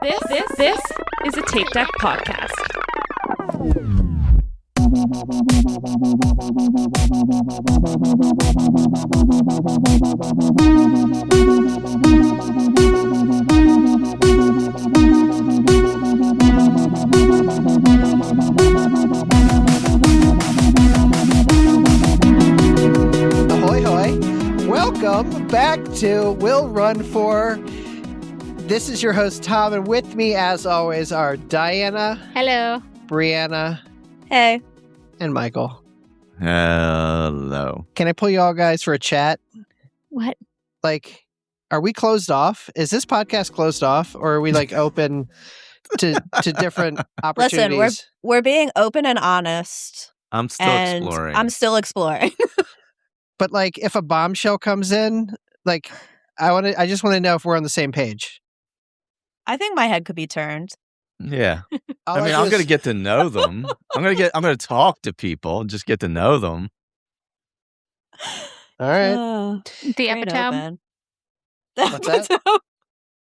This is a Tape Deck podcast. Ahoy, hoy. Welcome back to We'll Run For. This is your host, Tom, and with me, as always, are Diana. Hello. Bryana. Hey. And Michael. Hello. Can I pull you all guys for a chat? What? Like, are we closed off? Is this podcast closed off? Or are we, like, open to different opportunities? Listen, we're being open and honest. I'm still exploring. I'm still exploring. But, like, if a bombshell comes in, like, I just want to know if we're on the same page. I think my head could be turned. Yeah. I'm going to get to know them. I'm going to talk to people and just get to know them. All right. The epitome. What's that?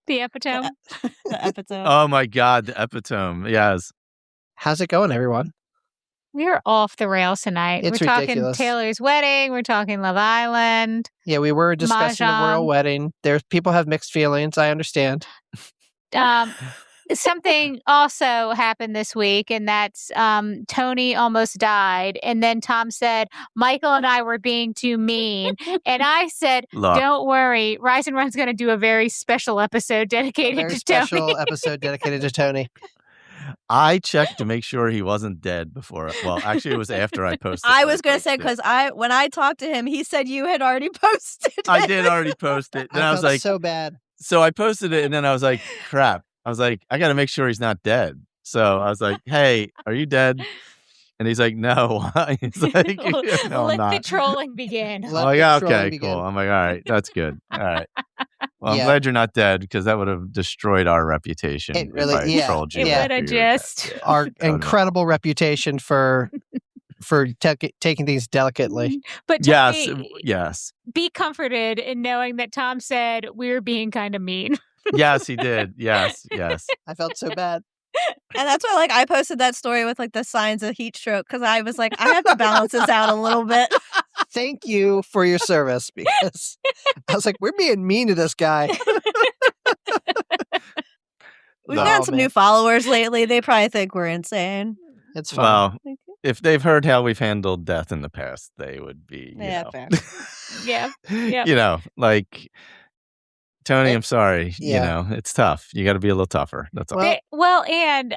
The epitome. The epitome. Oh my God, the epitome. Yes. How's it going, everyone? We're off the rails tonight. It's we're ridiculous. talking Taylor's wedding. We're talking Love Island. Yeah, we were discussing the royal Mahjong. wedding. People have mixed feelings. I understand. Something also happened this week, and that's Tony almost died. And then Tom said, Michael and I were being too mean. And I said, Look, don't worry. Rise and Run's going to do a very special episode dedicated Very to special Tony. episode dedicated to Tony. I checked to make sure he wasn't dead before. Well, actually, it was after I posted. I was going to say, because when I talked to him, he said you had already posted it. I did already post it. And I was felt like, so bad. so I posted it, and then I was like, crap. I was like, I got to make sure he's not dead. So I was like, hey, are you dead? And he's like, no. He's like, no, I'm Let the not. trolling begin. Let I'm like, the okay, trolling begin. cool. I'm like, all right, that's good. All right. Well, I'm Yeah. glad you're not dead because that would have destroyed our reputation. It if really- I yeah. trolled you It Yeah. would have after you were dead. just. Our no. incredible reputation for taking things delicately. But Yes, Tony, yes, be comforted in knowing that Tom said we're being kind of mean. yes, he did. Yes, yes. I felt so bad. And that's why, I posted that story with, the signs of heat stroke, because I was like, I have to balance this out a little bit. Thank you for your service, because I was like, we're being mean to this guy. We've No, gotten some man. new followers lately. They probably think we're insane. It's fine. Well, Thank you. if they've heard how we've handled death in the past, they would be, Fair. Yeah. Yeah. you know, like, Tony, I'm sorry. Yeah. It's tough. You got to be a little tougher. That's all. Well- And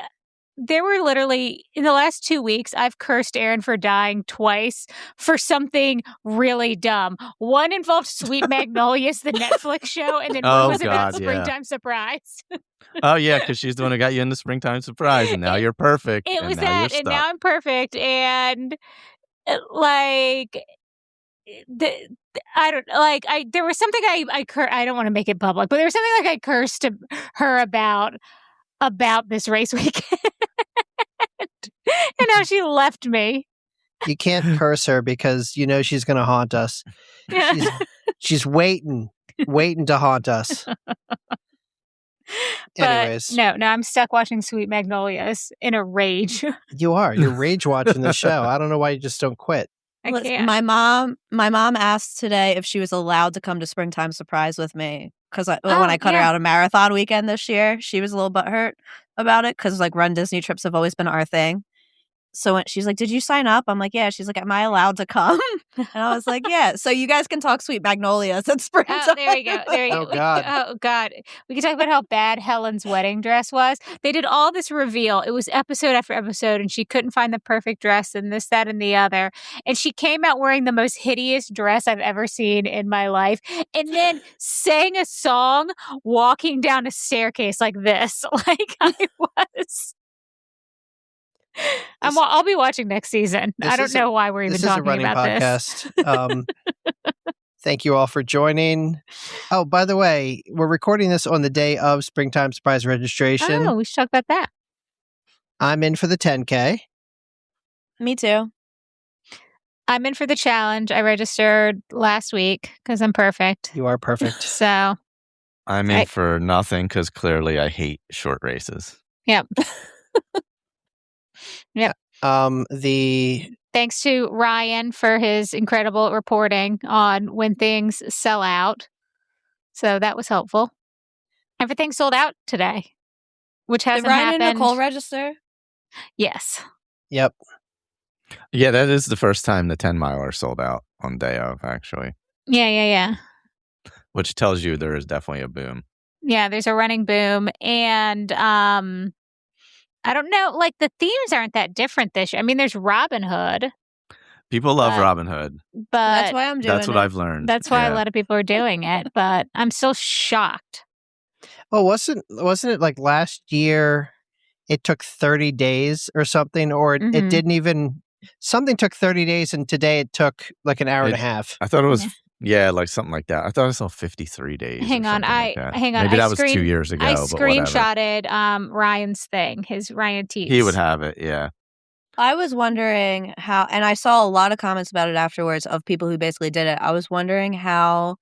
there were literally, in the last 2 weeks, I've cursed Aaron for dying twice for something really dumb. One involved Sweet Magnolias, the Netflix show, and then one Oh, was about God, yeah. Springtime Surprise. Oh, yeah, because she's the one who got you into Springtime Surprise, and now you're perfect. It and was now that, you're and stuck. now I'm perfect. And there was something I don't want to make it public, but there was something I cursed to her about this race weekend. And now she left me. You can't curse her because you know she's going to haunt us. She's waiting to haunt us. Anyways, But no, I'm stuck watching Sweet Magnolias in a rage. you're rage watching the show. I don't know why you just don't quit. I Listen, can't. My mom asked today if she was allowed to come to Springtime Surprise with me, because when I cut her yeah. out a marathon weekend this year, she was a little butthurt about it, because Run Disney trips have always been our thing. So when she's like, did you sign up? I'm like, yeah. She's like, am I allowed to come? And I was like, yeah. So you guys can talk Sweet Magnolias at Springtime. Oh, there we go. Oh, God. Oh, God. We can talk about how bad Helen's wedding dress was. They did all this reveal. It was episode after episode, and she couldn't find the perfect dress and this, that, and the other. And she came out wearing the most hideous dress I've ever seen in my life. And then sang a song walking down a staircase like this. Like I was. I'll be watching next season. I don't know why we're even This is a talking running about this. podcast. Thank you all for joining. Oh, by the way, we're recording this on the day of Springtime Surprise registration. Oh, we should talk about that. I'm in for the 10k. Me too. I'm in for the challenge. I registered last week because I'm perfect. You are perfect. So I'm in for nothing because clearly I hate short races. Yep. Thanks to Ryan for his incredible reporting on when things sell out. So that was helpful. Everything sold out today, which hasn't Did Ryan happened. and Nicole register? Yes. Yep. Yeah, that is the first time the 10 miler sold out on day of, actually. Yeah. Which tells you there is definitely a boom. Yeah, there's a running boom. And I don't know, like the themes aren't that different this year. I mean, there's Robin Hood. People love Robin Hood. But that's why I'm doing That's what I've learned. That's why a lot of people are doing it. But I'm still shocked. Oh, wasn't it like last year it took 30 days or something, or it didn't even, something took 30 days and today it took like an hour and a half. I thought it was, like something like that. I thought I saw 53 days. Hang on. Maybe that was 2 years ago. I but screenshotted Ryan's thing, his Ryan Teets. He would have it, yeah. I was wondering how, and I saw a lot of comments about it afterwards of people who basically did it. I was wondering how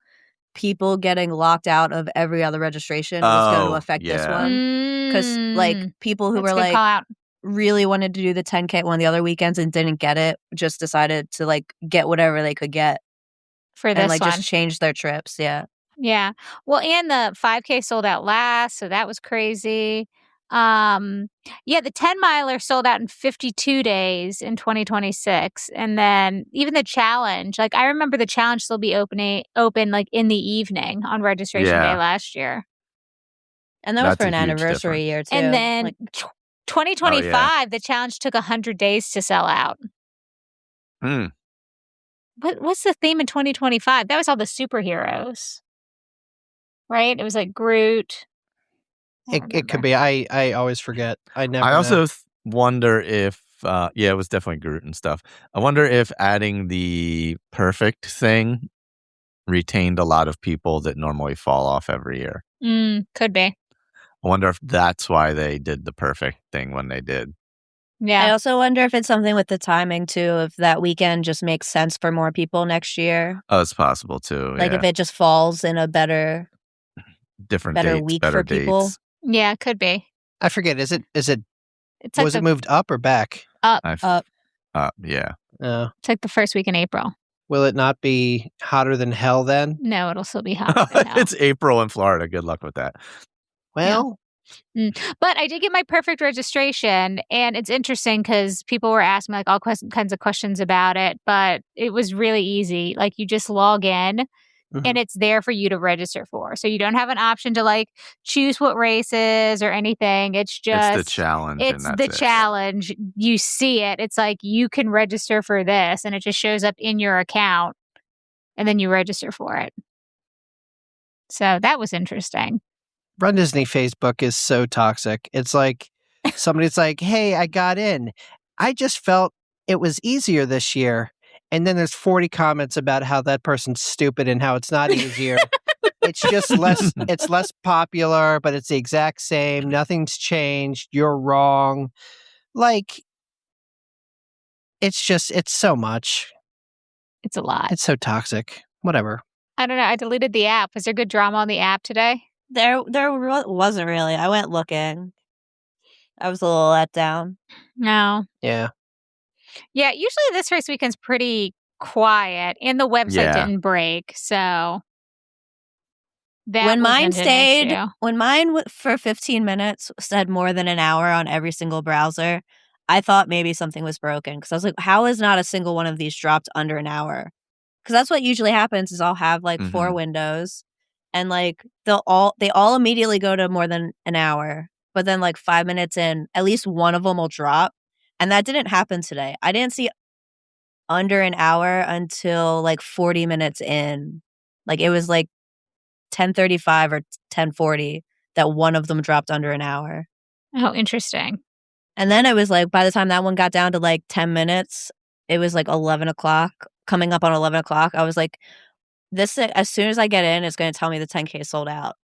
people getting locked out of every other registration was going to affect this one. Because like people who were like really wanted to do the 10K one of the other weekends and didn't get it, just decided to like get whatever they could get for this and like one. just change their trips. Yeah. Well, and the 5K sold out last, so that was crazy. The 10 miler sold out in 52 days in 2026, and then even the challenge, like I remember the challenge still be open like in the evening on registration day last year, and that was for an anniversary year too. And then 2025, the challenge took 100 days to sell out. What's the theme in 2025? That was all the superheroes, right? It was like Groot. It could be. I always forget. I also wonder if it was definitely Groot and stuff. I wonder if adding the perfect thing retained a lot of people that normally fall off every year. Could be. I wonder if that's why they did the perfect thing when they did. Yeah. I also wonder if it's something with the timing too, if that weekend just makes sense for more people next year. Oh, it's possible too. Like if it just falls in a better week better for people. dates. Yeah, it could be. I forget. Is it? It's like was it moved up or back? Up. Yeah. It's like the first week in April. Will it not be hotter than hell then? No, it'll still be hotter than hell. It's April in Florida. Good luck with that. Well. But I did get my perfect registration, and it's interesting because people were asking me like all kinds of questions about it, but it was really easy. Like you just log in and it's there for you to register for. So you don't have an option to like choose what races or anything. It's just the challenge. It's the challenge. You see it. It's like you can register for this, and it just shows up in your account, and then you register for it. So that was interesting. Run Disney Facebook is so toxic. It's like somebody's like, hey, I got in. I just felt it was easier this year. And then there's 40 comments about how that person's stupid and how it's not easier. It's just it's less popular, but it's the exact same. Nothing's changed. You're wrong. Like, it's so much. It's a lot. It's so toxic. Whatever. I don't know. I deleted the app. Was there good drama on the app today? There wasn't really. I went looking. I was a little let down. No. Yeah. Yeah, usually this race weekend's pretty quiet, and the website didn't break, so that when mine wasn't an issue. When mine for 15 minutes said more than an hour on every single browser, I thought maybe something was broken because I was like, how is not a single one of these dropped under an hour? Because that's what usually happens is I'll have like 4 windows. And like they all immediately go to more than an hour, but then like 5 minutes in, at least one of them will drop, and that didn't happen today. I didn't see under an hour until like 40 minutes in. Like it was like 10:35 or 10:40 that one of them dropped under an hour. Oh, interesting. And then it was like by the time that one got down to like 10 minutes, it was like 11 o'clock, coming up on 11 o'clock. I was like, this, as soon as I get in, it's going to tell me the 10K sold out.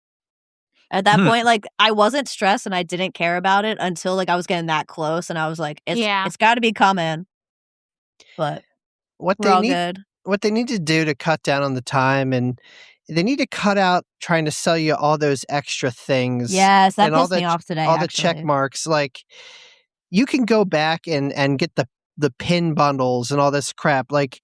At that point, like, I wasn't stressed and I didn't care about it until, like, I was getting that close. And I was like, it's got to be coming. But what they need to do to cut down on the time and, they need to cut out trying to sell you all those extra things. Yes, that and all pissed me off today. All the actually. check marks. Like, you can go back and get the pin bundles and all this crap. Like,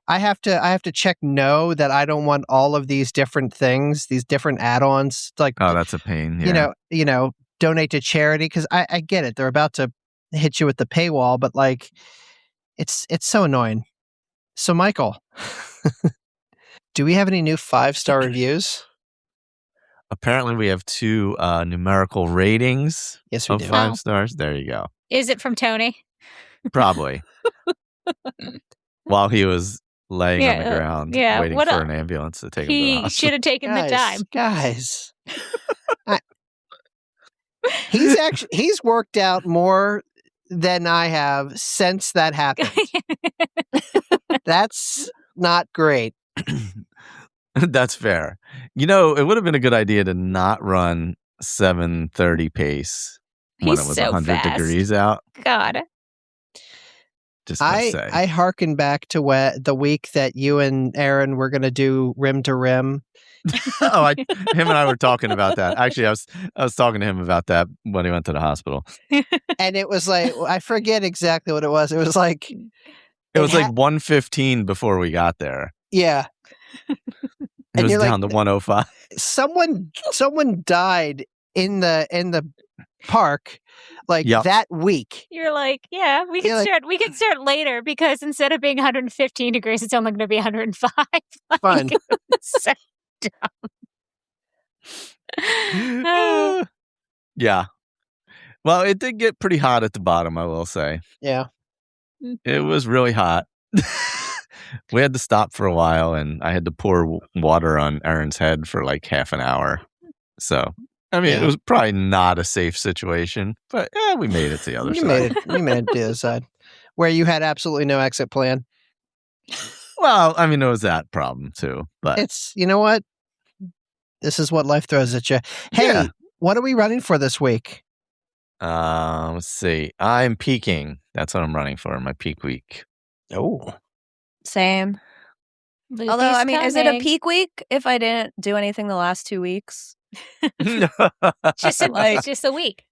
I have to check no that I don't want all of these different things, these different add-ons. Like, Oh, that's a pain. Yeah. you know, donate to charity, because I get it. They're about to hit you with the paywall, but like, it's so annoying. So, Michael, do we have any new 5-star reviews? Apparently, we have 2 numerical ratings Yes, we of do. 5 stars. There you go. Is it from Tony? Probably. While he was laying on the ground waiting for an ambulance to take him to the He hospital. should have taken the time. Guys. He's worked out more than I have since that happened. That's not great. That's fair. You know, it would have been a good idea to not run 7:30 pace when He's it was so 100 fast. degrees out. God. Just gonna say. I hearken back to the week that you and Aaron were going to do rim to rim. Him and I were talking about that. Actually, I was talking to him about that when he went to the hospital. And it was like, I forget exactly what it was. It was like... It was like 1:15 before we got there. Yeah. It was down to 1:05. Someone died in the park that week. You're like, yeah, we can start. We can start later because instead of being 115 degrees, it's only going to be 105. Fun. So dumb. Yeah. Well, it did get pretty hot at the bottom, I will say. Yeah. It was really hot. We had to stop for a while, and I had to pour water on Aaron's head for like half an hour. So, I mean, it was probably not a safe situation, but we made it to the other side. You made it to the other side, where you had absolutely no exit plan. Well, I mean, there was that problem too, but it's, you know what? This is what life throws at you. Hey, what are we running for this week? Let's see. I'm peaking. That's what I'm running for, my peak week. Oh. Same. Loopy's Although, I mean, is it a coming. peak week if I didn't do anything the last 2 weeks? Just a week.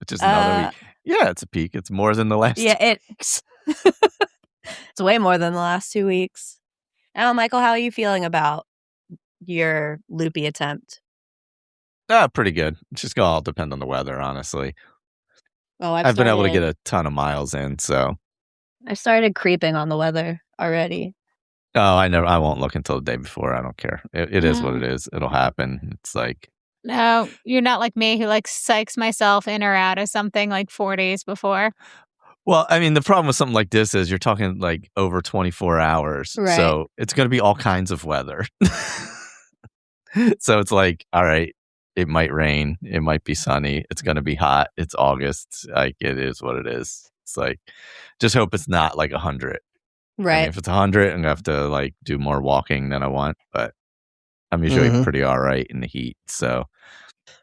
Just another week. Yeah, it's a peak. It's more than the last. Yeah, it's it's way more than the last 2 weeks. Now, Michael, how are you feeling about your loopy attempt? Pretty good. It's just gonna all depend on the weather, honestly. Oh, I've been able to get a ton of miles in, so I started creeping on the weather already. Oh, I won't look until the day before. I don't care. It is what it is. It'll happen. It's like... No, you're not like me who like psychs myself in or out of something like 4 days before. Well, I mean, the problem with something like this is you're talking like over 24 hours. Right. So it's going to be all kinds of weather. So it's like, all right, it might rain. It might be sunny. It's going to be hot. It's August. Like, it is what it is. It's like, just hope it's not like 100. Right. I mean, if it's 100, I'm going to have to like do more walking than I want. But I'm usually pretty all right in the heat. So,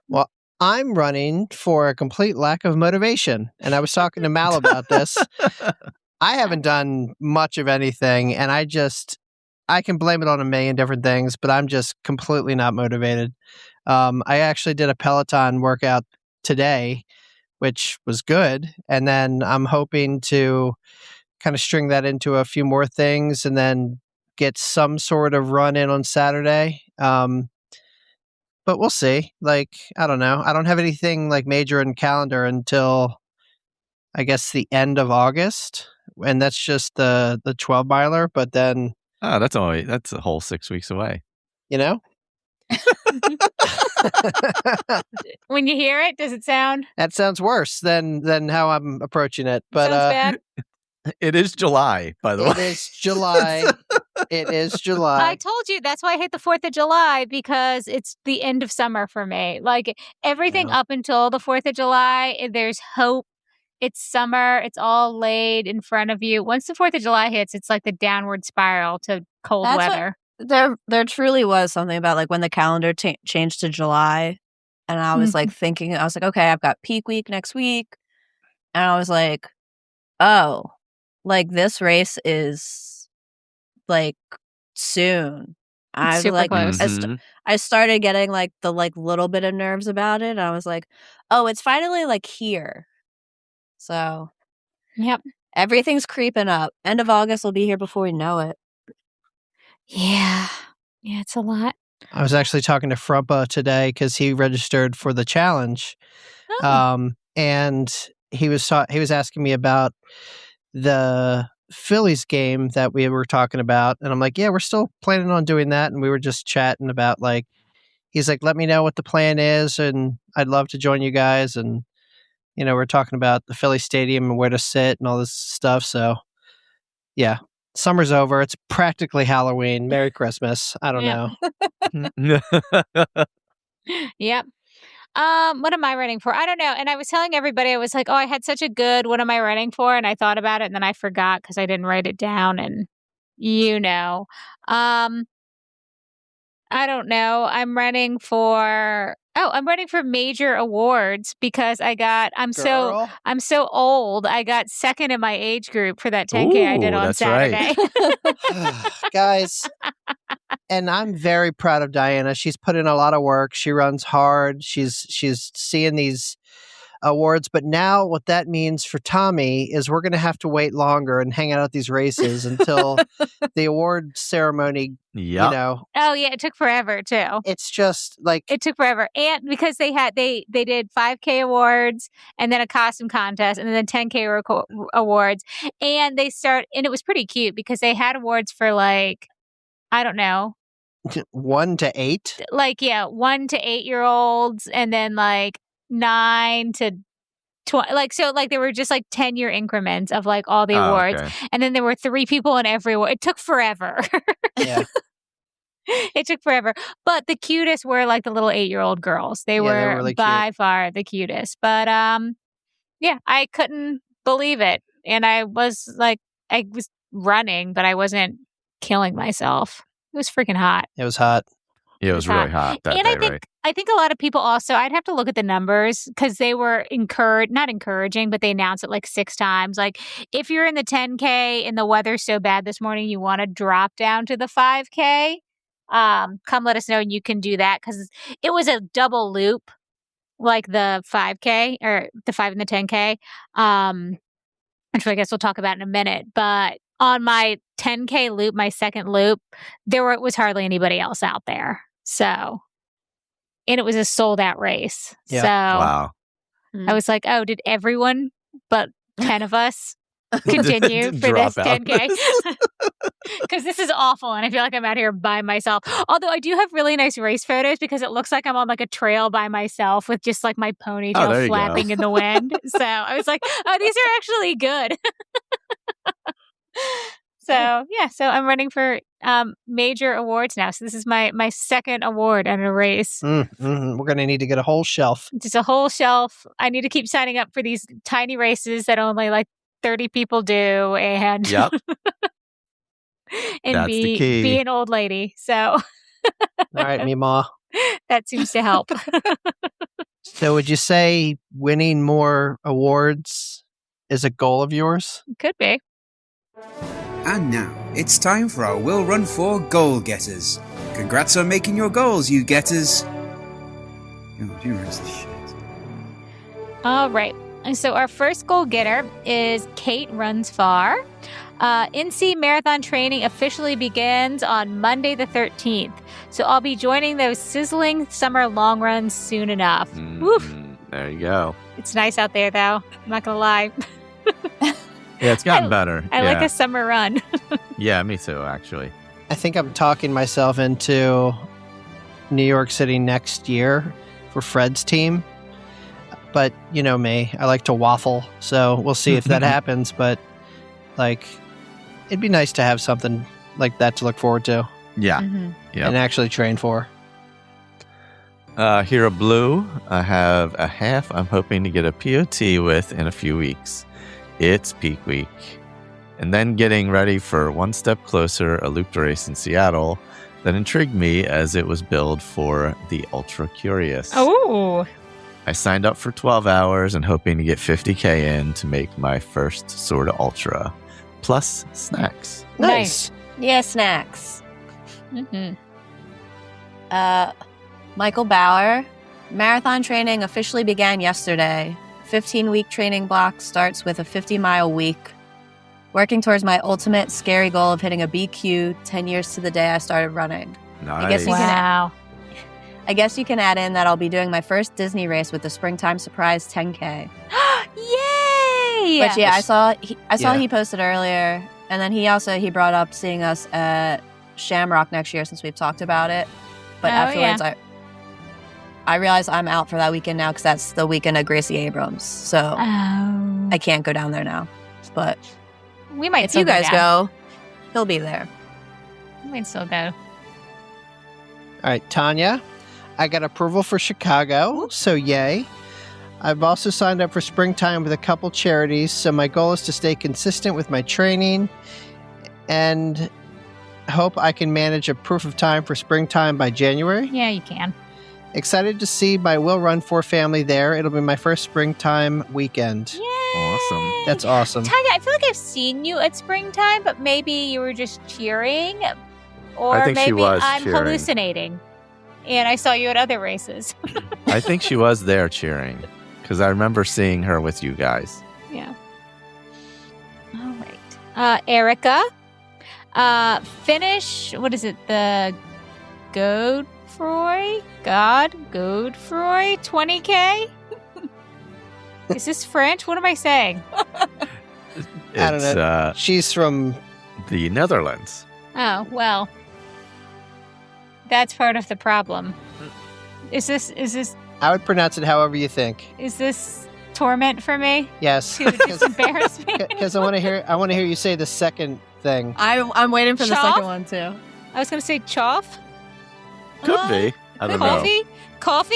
well, I'm running for a complete lack of motivation. And I was talking to Mal about this. I haven't done much of anything, and I can blame it on a million different things, but I'm just completely not motivated. I actually did a Peloton workout today, which was good. And then I'm hoping to kind of string that into a few more things and then get some sort of run in on Saturday. But we'll see. Like, I don't know. I don't have anything like major in calendar until I guess the end of August. And that's just the 12 miler. But then, that's a whole 6 weeks away. You know? When you hear it, does it sound? That sounds worse than how I'm approaching it. But sounds bad. It is July, by the way. It is July. It is July. I told you that's why I hate the 4th of July, because it's the end of summer for me. Like everything up until the 4th of July, there's hope. It's summer. It's all laid in front of you. Once the 4th of July hits, it's like the downward spiral to cold weather. There truly was something about like when the calendar changed to July, and I was like thinking, I was like, okay, I've got peak week next week, and I was like, oh, like this race is like soon. I Super like close. I started getting like the little bit of nerves about it. And I was like, oh, it's finally like here. So Yep. everything's creeping up. End of August will be here before we know it. Yeah. Yeah, it's a lot. I was actually talking to Frumpa today because he registered for the challenge. Oh. And he was asking me about the Phillies game that we were talking about. And I'm like, yeah, we're still planning on doing that. And we were just chatting about he's like, let me know what the plan is. And I'd love to join you guys. And, we're talking about the Philly Stadium and where to sit and all this stuff. So, yeah, summer's over. It's practically Halloween. Merry Christmas. I don't know. Yep. What am I running for? I don't know. And I was telling everybody, I was like, oh, I had such a good, what am I running for? And I thought about it and then I forgot because I didn't write it down. And I don't know. I'm running for major awards because I'm so old. I got second in my age group for that 10K I did on that's Saturday. Right. Guys, and I'm very proud of Diana. She's put in a lot of work. She runs hard. She's seeing these awards, but now what that means for Tommy is we're going to have to wait longer and hang out at these races until the award ceremony. Yep. Oh yeah, it took forever too. It's just it took forever, and because they did 5K awards and then a costume contest and then 10K awards, and it was pretty cute because they had awards for I don't know, 1 to 8, 1 to 8-year-olds, and then 9 to 20, so they were just 10-year increments of all the awards. Okay. And then there were 3 people in every award. It took forever. Yeah. It took forever. But the cutest were the little 8-year-old girls. They were really by cute. far the cutest. But I couldn't believe it. And I was running, but I wasn't killing myself. It was freaking hot. It was hot. Yeah, it was really hot that day, right? I think a lot of people also, I'd have to look at the numbers because they were not encouraging, but they announced it 6 times. If you're in the 10K and the weather's so bad this morning, you want to drop down to the 5K, come let us know and you can do that because it was a double loop, the 5K or the 5 and the 10K, which I guess we'll talk about in a minute. But on my 10K loop, my second loop, it was hardly anybody else out there. So, and it was a sold out race. Yeah. So Wow. I was like, oh, did everyone but 10 of us continue for this Drop out. 10K? Because this is awful. And I feel like I'm out here by myself. Although I do have really nice race photos because it looks like I'm on a trail by myself with just my ponytail flapping in the wind. So I was like, oh, these are actually good. So I'm running for major awards now. So this is my second award in a race. We're going to need to get a whole shelf. Just a whole shelf. I need to keep signing up for these tiny races that only 30 people do, and Yep. and That's the key. be an old lady. So All right, Meemaw. that seems to help. So would you say winning more awards is a goal of yours? Could be. And now, it's time for our Will Run 4 Goal Getters. Congrats on making your goals, you getters. Oh, who runs this shit? All right. And so our first goal getter is Kate Runs Far. NC Marathon training officially begins on Monday the 13th. So I'll be joining those sizzling summer long runs soon enough. There you go. It's nice out there, though. I'm not going to lie. Yeah, it's gotten better. I like a summer run. Yeah, me too, actually. I think I'm talking myself into New York City next year for Fred's team. But you know me, I like to waffle. So we'll see if that happens. But it'd be nice to have something like that to look forward to. Yeah. And actually train for. Here at Blue, I have a half I'm hoping to get a POT with in a few weeks. It's peak week. And then getting ready for One Step Closer, a looped race in Seattle that intrigued me as it was billed for the ultra curious. Oh. I signed up for 12 hours and hoping to get 50K in to make my first sort of ultra. Plus snacks. Nice. Yeah, snacks. Michael Bauer. Marathon training officially began yesterday. 15-week training block starts with a 50-mile week. Working towards my ultimate scary goal of hitting a BQ 10 years to the day I started running. Nice. Wow. I guess you can add in that I'll be doing my first Disney race with the Springtime Surprise 10k. Yay! But yeah, I saw Yeah. he posted earlier, and then he brought up seeing us at Shamrock next year since we've talked about it. But Oh, afterwards, I realized I'm out for that weekend now because that's the weekend of Gracie Abrams, so Oh. I can't go down there now. But We might if still you guys down. go, he'll be there. We might still go. All right, Tanya, I got approval for Chicago, so yay. I've also signed up for springtime with a couple charities, so my goal is to stay consistent with my training and hope I can manage a proof of time for springtime by January. Yeah, you can. Excited to see my Will Run 4 family there. It'll be my first springtime weekend. Yay! Awesome. That's awesome. Tanya, I feel like I've seen you at springtime, but maybe you were just cheering, or I think she maybe was I'm cheering. hallucinating, and I saw you at other races. I think she was there cheering because I remember seeing her with you guys. Yeah. All right. Erica, finish. What is it? The Godefroy 20k. Is this French? What am I saying? I don't know. She's from The Netherlands. Oh well, that's part of the problem. Is this I would pronounce it however you think. torment for me? Yes. To just embarrass me? Because I want to hear you say the second thing. I'm waiting for the Choff? second one too. I was going to say choff. Could be. I don't know. Coffee?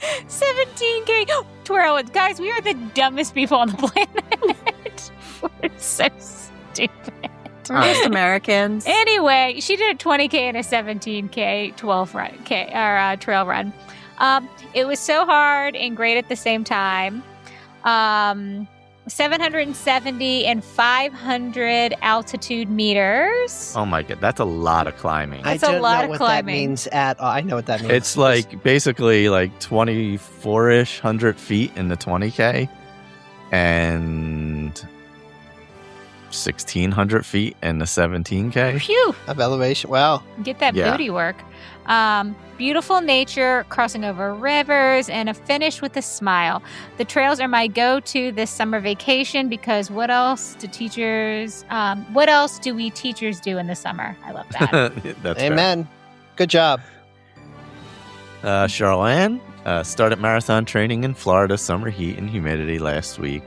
17k. Twirl it. Guys, we are the dumbest people on the planet. We're so stupid. We're just Americans. Anyway, she did a 20k and a 17k 12 run, trail run. It was so hard and great at the same time. 770 and 500 altitude meters. Oh my god, that's a lot of climbing. That's I a don't lot know of what climbing. that means at all. I know what that means. It's like basically like 24-ish hundred feet in the 20k and 1,600 feet in the 17k. Phew, of elevation. Wow. get that Yeah. booty work. Beautiful nature, crossing over rivers, and a finish with a smile. The trails are my go-to this summer vacation because what else do we teachers do in the summer? I love that. That's Amen. Good job. fair. Charlene started marathon training in Florida summer heat and humidity last week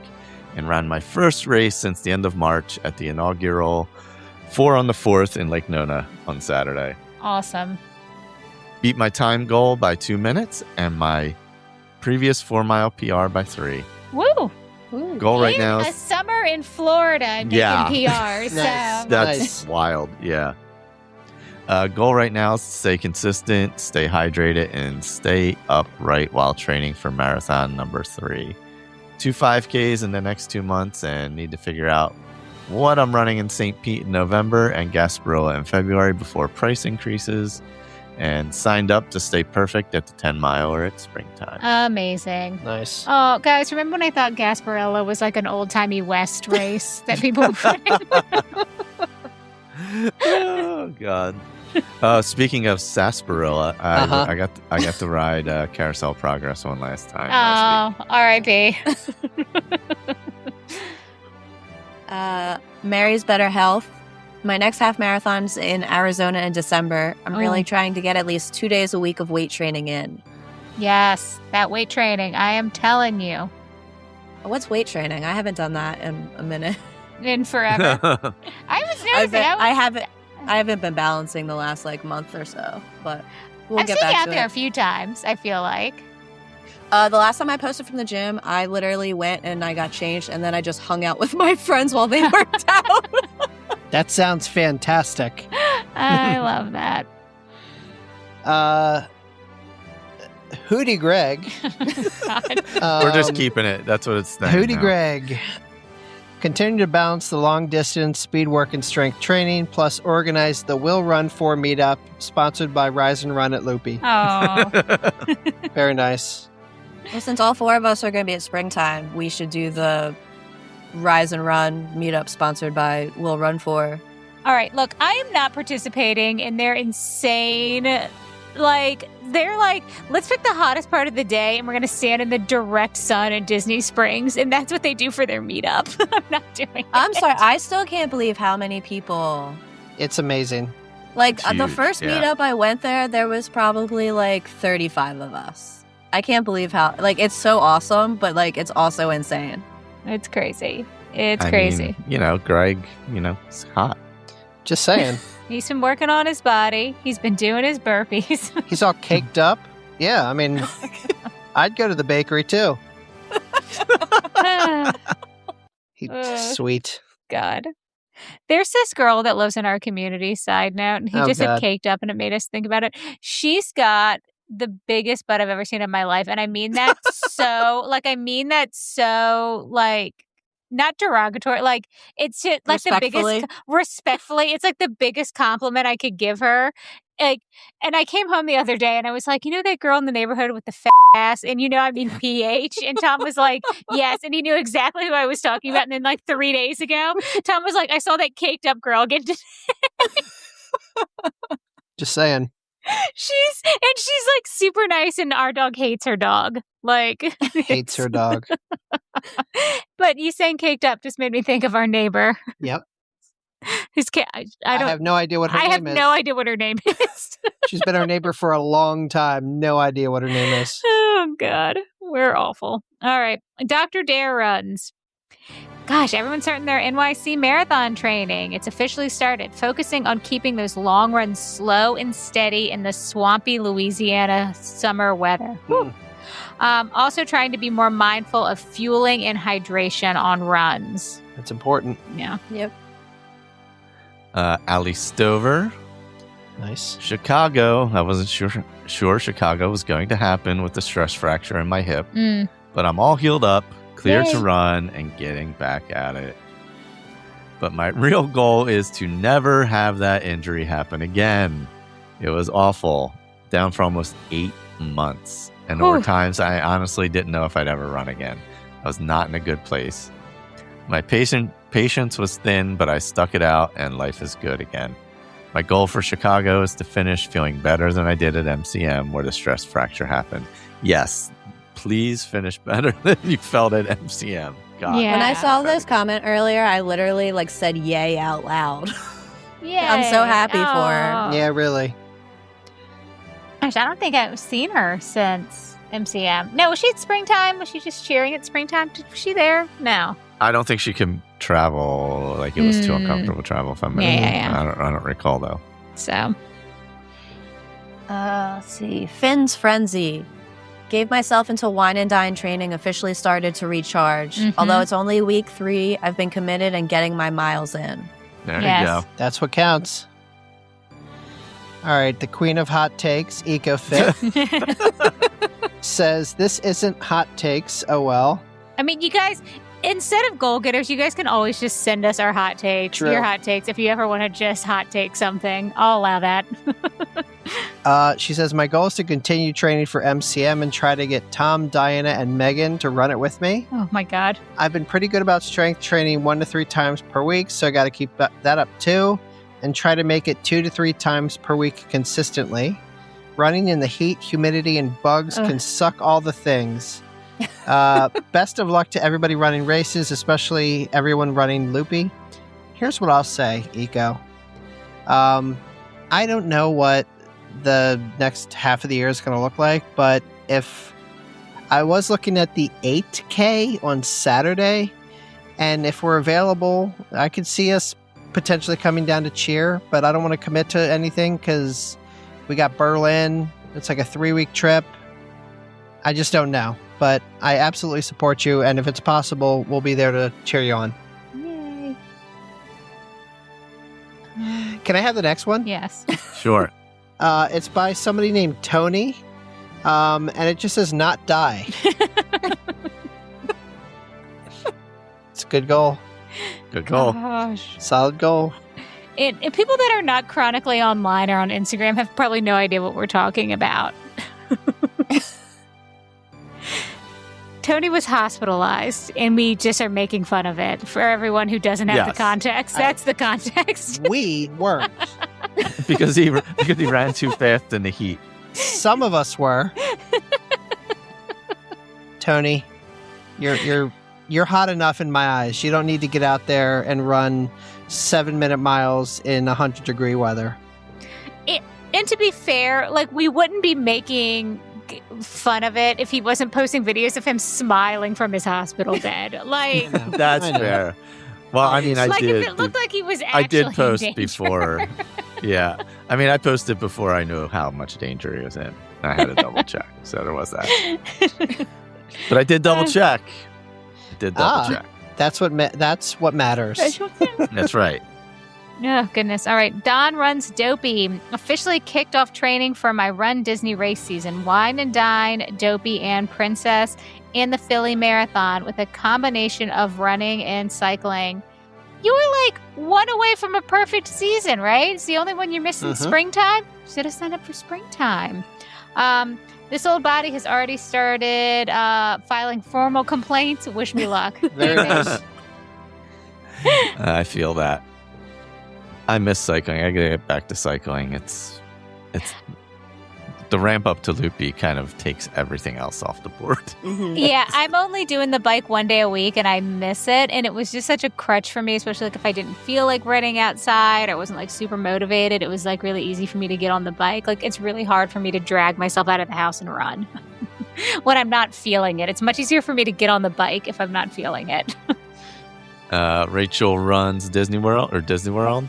and ran my first race since the end of March at the inaugural 4 on the 4th in Lake Nona on Saturday. Awesome. Beat my time goal by 2 minutes and my previous 4-mile PR by 3. Woo! Goal right In now a is summer in Florida, making Yeah. PRs. Nice. So. that's Nice. wild. Yeah. Goal right now is to stay consistent, stay hydrated, and stay upright while training for marathon number 3. 2 5Ks in the next 2 months, and need to figure out what I'm running in St. Pete in November and Gasparilla in February before price increases. And signed up to stay perfect at the 10-miler at springtime. Amazing. Nice. Oh, guys, remember when I thought Gasparilla was like an old-timey West race that people were running? Oh God. Speaking of sarsaparilla, I got to ride Carousel Progress one last time. Last Oh, R.I.P. Mary's better health. My next half marathon's in Arizona in December. I'm really trying to get at least 2 days a week of weight training in. Yes, that weight training. I am telling you. What's weight training? I haven't done that in a minute. In forever. week. I was noticing. I haven't been balancing the last month or so, but we'll I've get seen you back out to there a it. few times, I feel like. The last time I posted from the gym, I literally went and I got changed, and then I just hung out with my friends while they worked out. That sounds fantastic. I love that. Hootie Greg. God. We're just keeping it. That's what it's named Hootie now. Greg. Continue to balance the long distance, speed work, and strength training, plus organize the Will Run 4 meetup, sponsored by Rise and Run at Loopy. Oh, Very nice. Well, since all 4 of us are going to be at springtime, we should do the Rise and Run meetup sponsored by Will Run 4. all right. Look, I am not participating in their insane. They're like, let's pick the hottest part of the day and we're going to stand in the direct sun in Disney Springs. And that's what they do for their meetup. I'm not doing it. I'm sorry. I still can't believe how many people. It's amazing. Like, It's the huge, first yeah. meetup I went there was probably like 35 of us. I can't believe how, like, it's so awesome, but like, it's also insane. It's crazy. It's I crazy. mean, Greg, it's hot. Just saying. He's been working on his body. He's been doing his burpees. He's all caked up. Yeah, I mean, I'd go to the bakery too. Sweet. God. There's this girl that lives in our community, side note, and he Oh, just said God. caked up and it made us think about it. She's got the biggest butt I've ever seen in my life. And I mean that not derogatory. Like, it's just, like the biggest, respectfully, it's like the biggest compliment I could give her. Like, and I came home the other day and I was like, that girl in the neighborhood with the fat ass, and I mean PH. And Tom was like, yes, and he knew exactly who I was talking about. And then like 3 days ago, Tom was like, I saw that caked up girl again today. Just saying. She's like super nice, and our dog hates her dog. Like, Hates her dog. But you saying caked up just made me think of our neighbor. Yep. Who's I have no idea what her name is. no idea what her name is. She's been our neighbor for a long time. No idea what her name is. Oh, God. We're awful. All right. Dr. Dare runs. Gosh, everyone's starting their NYC marathon training. It's officially started, focusing on keeping those long runs slow and steady in the swampy Louisiana summer weather. Also trying to be more mindful of fueling and hydration on runs. It's important. Yeah. Yep. Ali Stover, Nice. Chicago. I wasn't sure Chicago was going to happen with the stress fracture in my hip, but I'm all healed up, clear to Yay. run, and getting back at it. But my real goal is to never have that injury happen again. It was awful, down for almost 8 months. And there were times I honestly didn't know if I'd ever run again. I was not in a good place. My patience was thin, but I stuck it out, and life is good again. My goal for Chicago is to finish feeling better than I did at MCM, where the stress fracture happened. Yes, please finish better than you felt at MCM. God. Yeah. When I saw this comment earlier, I literally like said yay out loud. Yeah. I'm so happy for her. Yeah, really. Gosh, I don't think I've seen her since MCM. No, was she at springtime? Was she just cheering at springtime? Was she there? No. I don't think she could travel. Like, it was too uncomfortable to travel. If I'm Yeah. I don't recall though. So. Let's see. Finn's Frenzy. Gave myself into wine and dine training, officially started to recharge. Although it's only week 3, I've been committed and getting my miles in. There Yes. you go. That's what counts. All right, the queen of hot takes, EcoFit, says this isn't hot takes. Oh well. I mean, you guys, instead of goal getters, you guys can always just send us our hot takes, True. your hot takes. If you ever want to just hot take something, I'll allow that. She says my goal is to continue training for MCM and try to get Tom, Diana, and Megan to run it with me. Oh my God. I've been pretty good about strength training 1 to 3 times per week, so I got to keep that up too, and try to make it 2 to 3 times per week consistently. Running in the heat, humidity, and bugs can suck all the things. Best of luck to everybody running races, especially everyone running loopy. Here's what I'll say, Eco. I don't know what the next half of the year is going to look like, but if I was looking at the 8K on Saturday, and if we're available, I could see us potentially coming down to cheer, but I don't want to commit to anything because we got Berlin. It's like a 3-week trip. I just don't know, but I absolutely support you, and if it's possible, we'll be there to cheer you on. Yay. Can I have the next one? Yes. Sure. It's by somebody named Tony, and it just says not die. It's a good goal. Good goal. Gosh. Solid goal. And people that are not chronically online or on Instagram have probably no idea what we're talking about. Tony was hospitalized, and we just are making fun of it for everyone who doesn't have the context. That's the context. We weren't. because he ran too fast in the heat. Some of us were. Tony, you're hot enough in my eyes. You don't need to get out there and run 7-minute miles in 100-degree weather. And to be fair, like, we wouldn't be making fun of it if he wasn't posting videos of him smiling from his hospital bed. Like, that's fair. Well, I mean, I like did. If it looked like he was actually I did post in danger. before. Yeah, I mean, I posted before I knew how much danger he was in. I had to double check, so there was that. But I did double check. That's what matters. That's right. Oh, goodness. All right. Don runs Dopey. Officially kicked off training for my Run Disney race season. Wine and Dine, Dopey, and Princess, and the Philly Marathon with a combination of running and cycling. You were like one away from a perfect season, right? It's the only one you're missing. Springtime? You should have signed up for springtime. This old body has already started filing formal complaints. Wish me luck. Very nice. I feel that. I miss cycling. I gotta get back to cycling. It's the ramp up to Loopy kind of takes everything else off the board. Yeah, I'm only doing the bike one day a week, and I miss it. And it was just such a crutch for me, especially like if I didn't feel like running outside or wasn't like super motivated. It was like really easy for me to get on the bike. Like, it's really hard for me to drag myself out of the house and run when I'm not feeling it. It's much easier for me to get on the bike if I'm not feeling it. Rachel runs Disney World.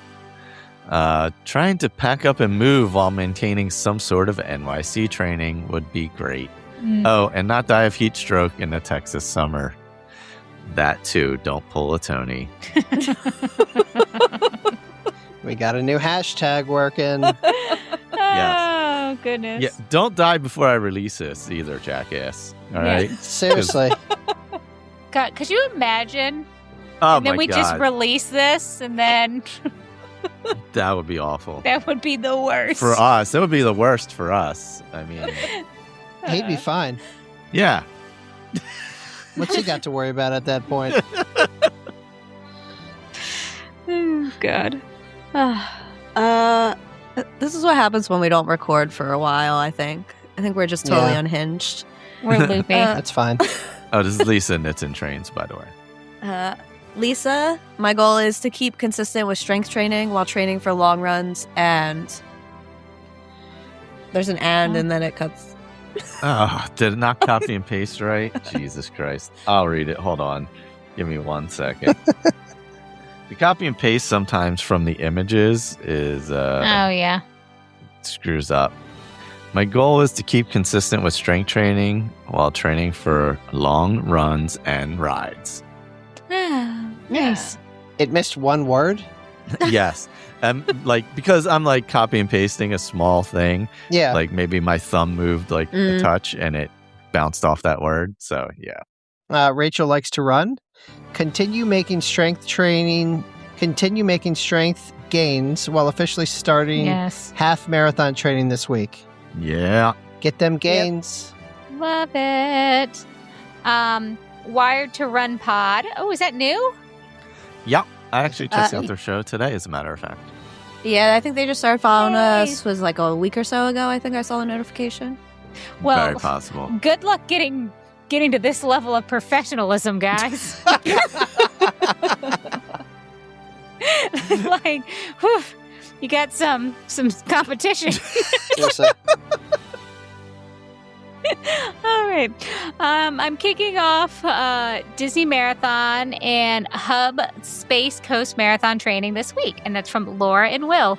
Trying to pack up and move while maintaining some sort of NYC training would be great. Oh, and not die of heat stroke in the Texas summer. That too. Don't pull a Tony. We got a new hashtag working. Oh, goodness. Yeah, don't die before I release this either, jackass. All right? Seriously. God, could you imagine? Oh, and then my we God. just release this, and then That would be awful. that would be the worst. For us. That would be the worst for us. I mean, He'd be fine. yeah. What's he got to worry about at that point? Oh, God. This is what happens when we don't record for a while, I think. I think we're just totally Yeah. unhinged. We're loopy. That's fine. Oh, this is Lisa Knits and Trains, by the way. Lisa, my goal is to keep consistent with strength training while training for long runs, and there's an and then it cuts. Oh, did it not copy and paste right? Jesus Christ. I'll read it. Hold on. Give me 1 second. The copy and paste sometimes from the images is oh, yeah. screws up. My goal is to keep consistent with strength training while training for long runs and rides. Nice. It missed one word? Yes. Because I'm like copy and pasting a small thing. Yeah. Like maybe my thumb moved like a touch and it bounced off that word. So yeah. Rachel likes to run. Continue making strength gains while officially starting half marathon training this week. Yeah. Get them gains. Love it. Wired to Run Pod. Oh, is that new? Yep. I actually checked out their show today, as a matter of fact. Yeah, I think they just started following us. Was like a week or so ago. I think I saw a notification. Well, very possible. Good luck getting to this level of professionalism, guys. Like, whew, you got some competition. Seriously. All right. I'm kicking off Disney Marathon and Hub Space Coast Marathon training this week. And that's from Laura and Will.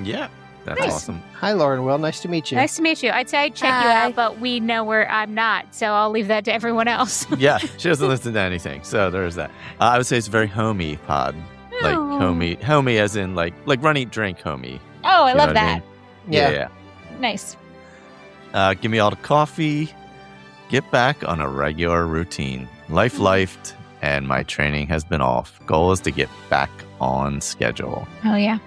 Yeah. That's Nice. awesome. Hi, Lauren. Will, nice to meet you. Nice to meet you. I'd say I'd check you out, but we know where I'm not. So I'll leave that to everyone else. Yeah. She doesn't listen to anything. So there's that. I would say it's a very homey pod. Like homey as in like run, eat, drink homey. Oh, I You know love what I that. mean? Yeah. Yeah. Nice. Give me all the coffee. Get back on a regular routine. Lifed. and my training has been off. Goal is to get back on schedule. Oh, yeah.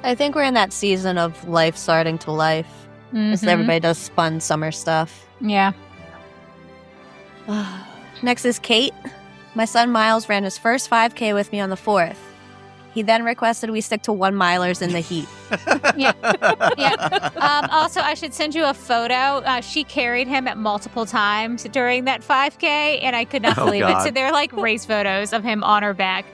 I think we're in that season of life starting to life. As everybody does fun summer stuff. Yeah. Next is Kate. My son Miles ran his first 5K with me on the 4th. He then requested we stick to 1 milers in the heat. Yeah. Also, I should send you a photo. She carried him at multiple times during that 5K, and I could not believe it. So they're like race photos of him on her back.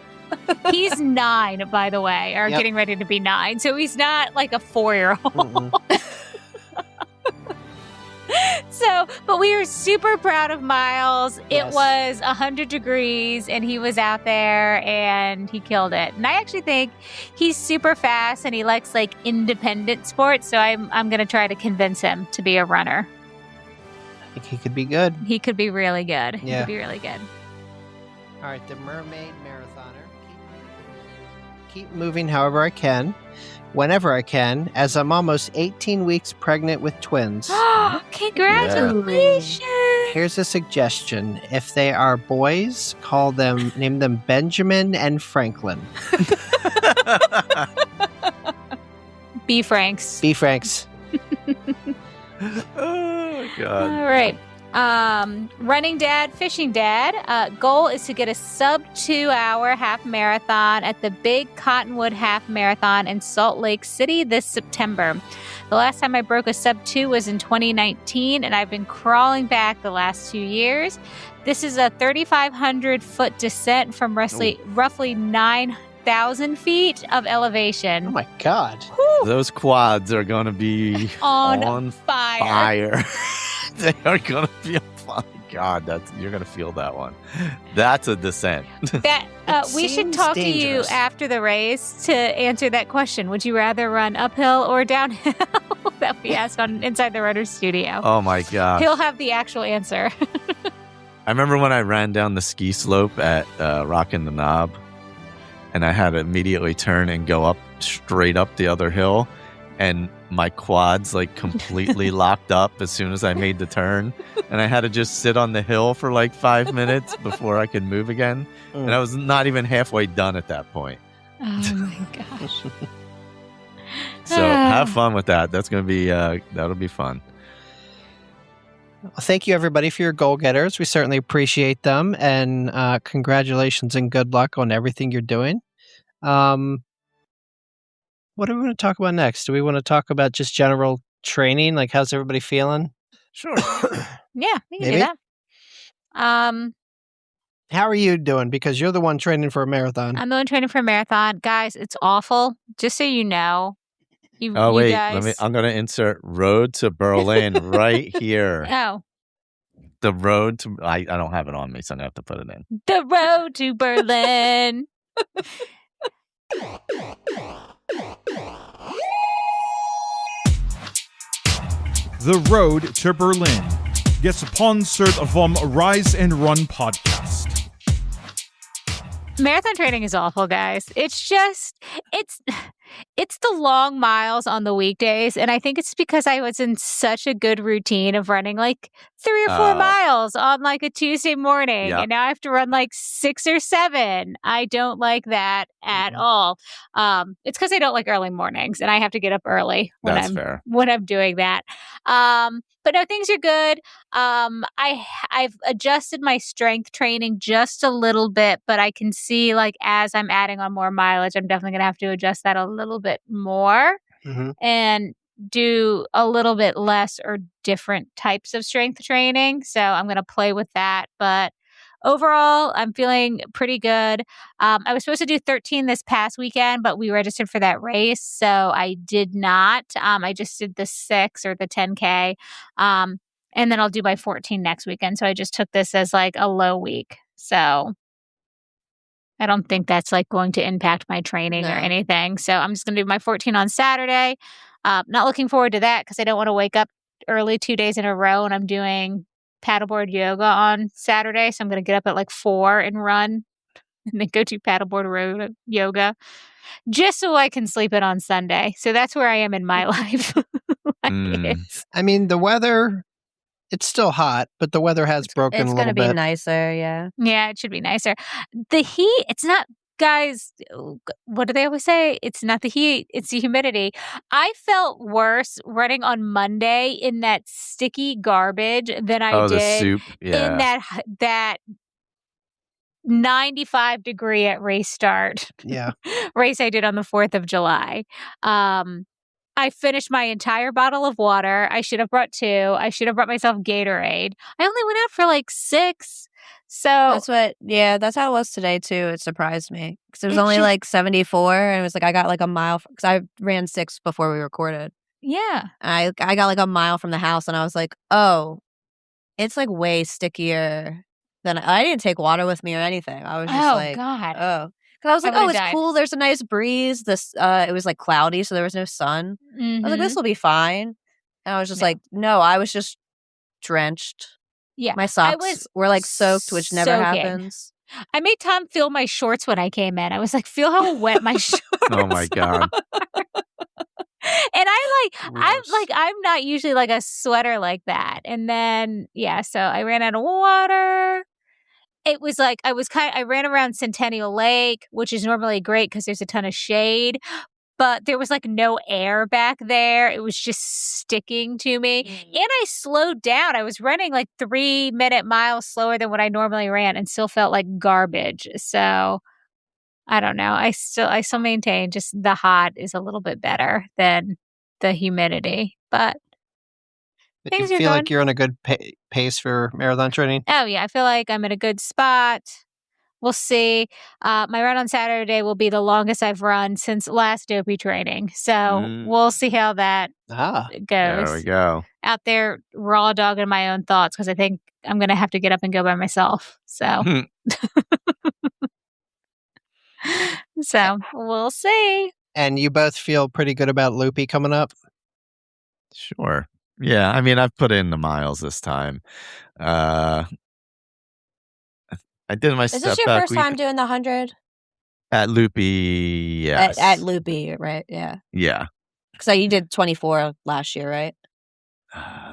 He's 9, by the way, or getting ready to be 9. So he's not like a 4-year-old. So, but we were super proud of Miles. It was 100 degrees and he was out there and he killed it. And I actually think he's super fast and he likes like independent sports. So I'm going to try to convince him to be a runner. I think he could be good. He could be really good. He Yeah. could be really good. All right, the Mermaid Marathoner. Keep moving however I can, whenever I can, as I'm almost 18 weeks pregnant with twins. Congratulations! Here's a suggestion. If they are boys, name them Benjamin and Franklin. B. Franks. B. Franks. Oh, my God. All right. Running dad, fishing dad. Goal is to get a sub 2-hour half marathon at the Big Cottonwood Half Marathon in Salt Lake City this September. The last time I broke a sub 2 was in 2019, and I've been crawling back the last 2 years. This is a 3,500 foot descent from roughly 9,000 feet of elevation. Oh my God. Those quads are going to be On fire. They are going to be on fire. God, you're going to feel that one. That's a descent. That we should seems talk dangerous. to you after the race to answer that question. Would you rather run uphill or downhill? That we asked on Inside the Runner's Studio. Oh, my God. He'll have the actual answer. I remember when I ran down the ski slope at Rockin' the Knob, and I had to immediately turn and go straight up the other hill, and my quads like completely locked up as soon as I made the turn, and I had to just sit on the hill for like 5 minutes before I could move again, and I was not even halfway done at that point. Oh my gosh. So have fun with that. That's going to be that'll be fun. Well, thank you, everybody, for your goal getters. We certainly appreciate them, and congratulations and good luck on everything you're doing. What do we want to talk about next? Do we want to talk about just general training? Like, how's everybody feeling? Sure. Yeah, we can Maybe. do that. How are you doing? Because you're the one training for a marathon. I'm the one training for a marathon. Guys, it's awful. Just so you know. You Wait, guys... I'm going to insert Road to Berlin right here. Oh. The road to I don't have it on me, so I'm going to have to put it in. The road to Berlin. The Road to Berlin. Gesponsert vom Rise and Run podcast. Marathon training is awful, guys. It's the long miles on the weekdays. And I think it's because I was in such a good routine of running like 3 or 4 miles on like a Tuesday morning. Yep. And now I have to run like 6 or 7. I don't like that at all. It's because I don't like early mornings and I have to get up early fair. when I'm doing that. But no, things are good. I've adjusted my strength training just a little bit, but I can see like as I'm adding on more mileage, I'm definitely going to have to adjust that a little bit more and do a little bit less or different types of strength training. So I'm going to play with that. But overall, I'm feeling pretty good. I was supposed to do 13 this past weekend, but we registered for that race. So I did not. I just did the 6 or the 10K. And then I'll do my 14 next weekend. So I just took this as like a low week. So I don't think that's like going to impact my training or anything. So I'm just going to do my 14 on Saturday. Not looking forward to that because I don't want to wake up early 2 days in a row and I'm doing paddleboard yoga on Saturday. So I'm going to get up at like 4 and run and then go to paddleboard yoga just so I can sleep in on Sunday. So that's where I am in my life. I mean, the weather It's still hot, but the weather has broken It's a going little to be bit. nicer, yeah. Yeah, it should be nicer. The heat, it's not, guys, what do they always say? It's not the heat, it's the humidity. I felt worse running on Monday in that sticky garbage than I Oh, the did soup. in Yeah. that 95 degree at race start Yeah. race I did on the 4th of July. I finished my entire bottle of water. I should have brought 2. I should have brought myself Gatorade. I only went out for like 6. So That's how it was today too. It surprised me because it was It only just- like 74 and it was like I got like a mile because I ran 6 before we recorded. yeah. I got like a mile from the house and I was like, oh, it's like way stickier than I didn't take water with me or anything. I was just Oh, like, God. oh, because I was I like, oh, would've it's died. cool. There's a nice breeze. It was like cloudy, so there was no sun. I was like, this will be fine. And I was just No. like, no, I was just drenched. Yeah. My I socks was were like soaked, which never soaking. happens. I made Tom feel my shorts when I came in. I was like, feel how wet my shorts Oh my God. And I'm not usually like a sweater like that. And then, so I ran out of water. It was like, I ran around Centennial Lake, which is normally great because there's a ton of shade, but there was like no air back there. It was just sticking to me. And I slowed down. I was running like 3-minute miles slower than what I normally ran and still felt like garbage. So I don't know. I still maintain just the hot is a little bit better than the humidity, but You things are feel like going. you're on a good pace for marathon training? Oh yeah, I feel like I'm in a good spot. We'll see. My run on Saturday will be the longest I've run since last dopey training. So we'll see how that Ah, goes. There we go. Out there raw dogging my own thoughts because I think I'm going to have to get up and go by myself. So we'll see. and you both feel pretty good about Loopy coming up? Sure. Yeah. I mean, I've put in the miles this time. I did my Is step this your back first time doing the 100? at Loopy. Yes. At Loopy, right? Yeah. Yeah. So you did 24 last year, right?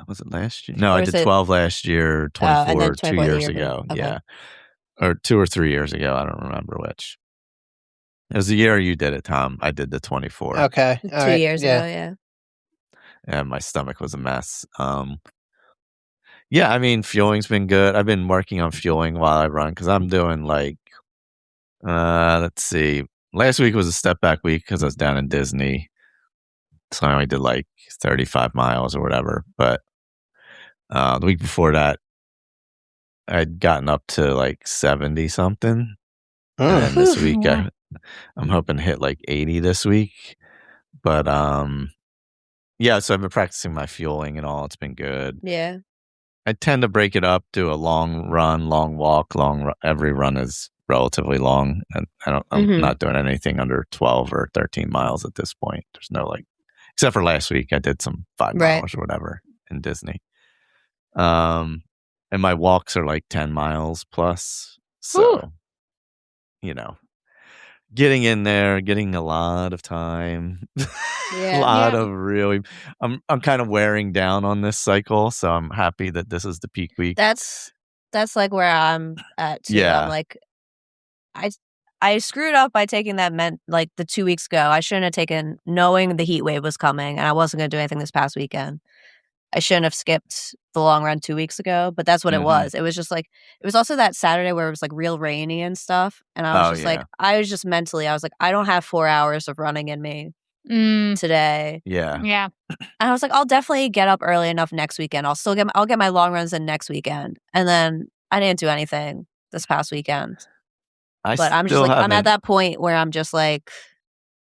Was it last year? No, Or I is did it- 12 last year, 24, and then 2 24 the years year ago. before. Okay. Yeah. Or 2 or 3 years ago. I don't remember which. It was the year you did it, Tom. I did the 24. Okay. 2 years ago, yeah. And my stomach was a mess. Yeah, I mean, fueling's been good. I've been working on fueling while I run because I'm doing like, let's see. Last week was a step back week because I was down in Disney. So I only did like 35 miles or whatever. But the week before that, I'd gotten up to like 70 something. And then this week, Wow. I'm hoping to hit like 80 this week. But yeah, so I've been practicing my fueling and all. It's been good. Yeah. I tend to break it up, do a long run, long walk, every run is relatively long. And I'm not doing anything under 12 or 13 miles at this point. There's no like, except for last week, I did some 5 miles or whatever in Disney. And my walks are like 10 miles plus. So, you know, getting in there, getting a lot of time. Yeah. A lot of really, I'm kind of wearing down on this cycle, so I'm happy that this is the peak week. That's like where I'm at too. Yeah. I'm like, I screwed up by taking that like the 2 weeks ago. I shouldn't have taken, knowing the heat wave was coming and I wasn't going to do anything this past weekend. I shouldn't have skipped the long run 2 weeks ago, but that's what it was. It was just like, it was also that Saturday where it was like real rainy and stuff. And I was just like, I was just mentally, I was like, I don't have 4 hours of running in me today. Yeah. Yeah. And I was like, I'll definitely get up early enough next weekend. I'll get my long runs in next weekend. And then I didn't do anything this past weekend. But I'm just like, I'm at that point where I'm just like,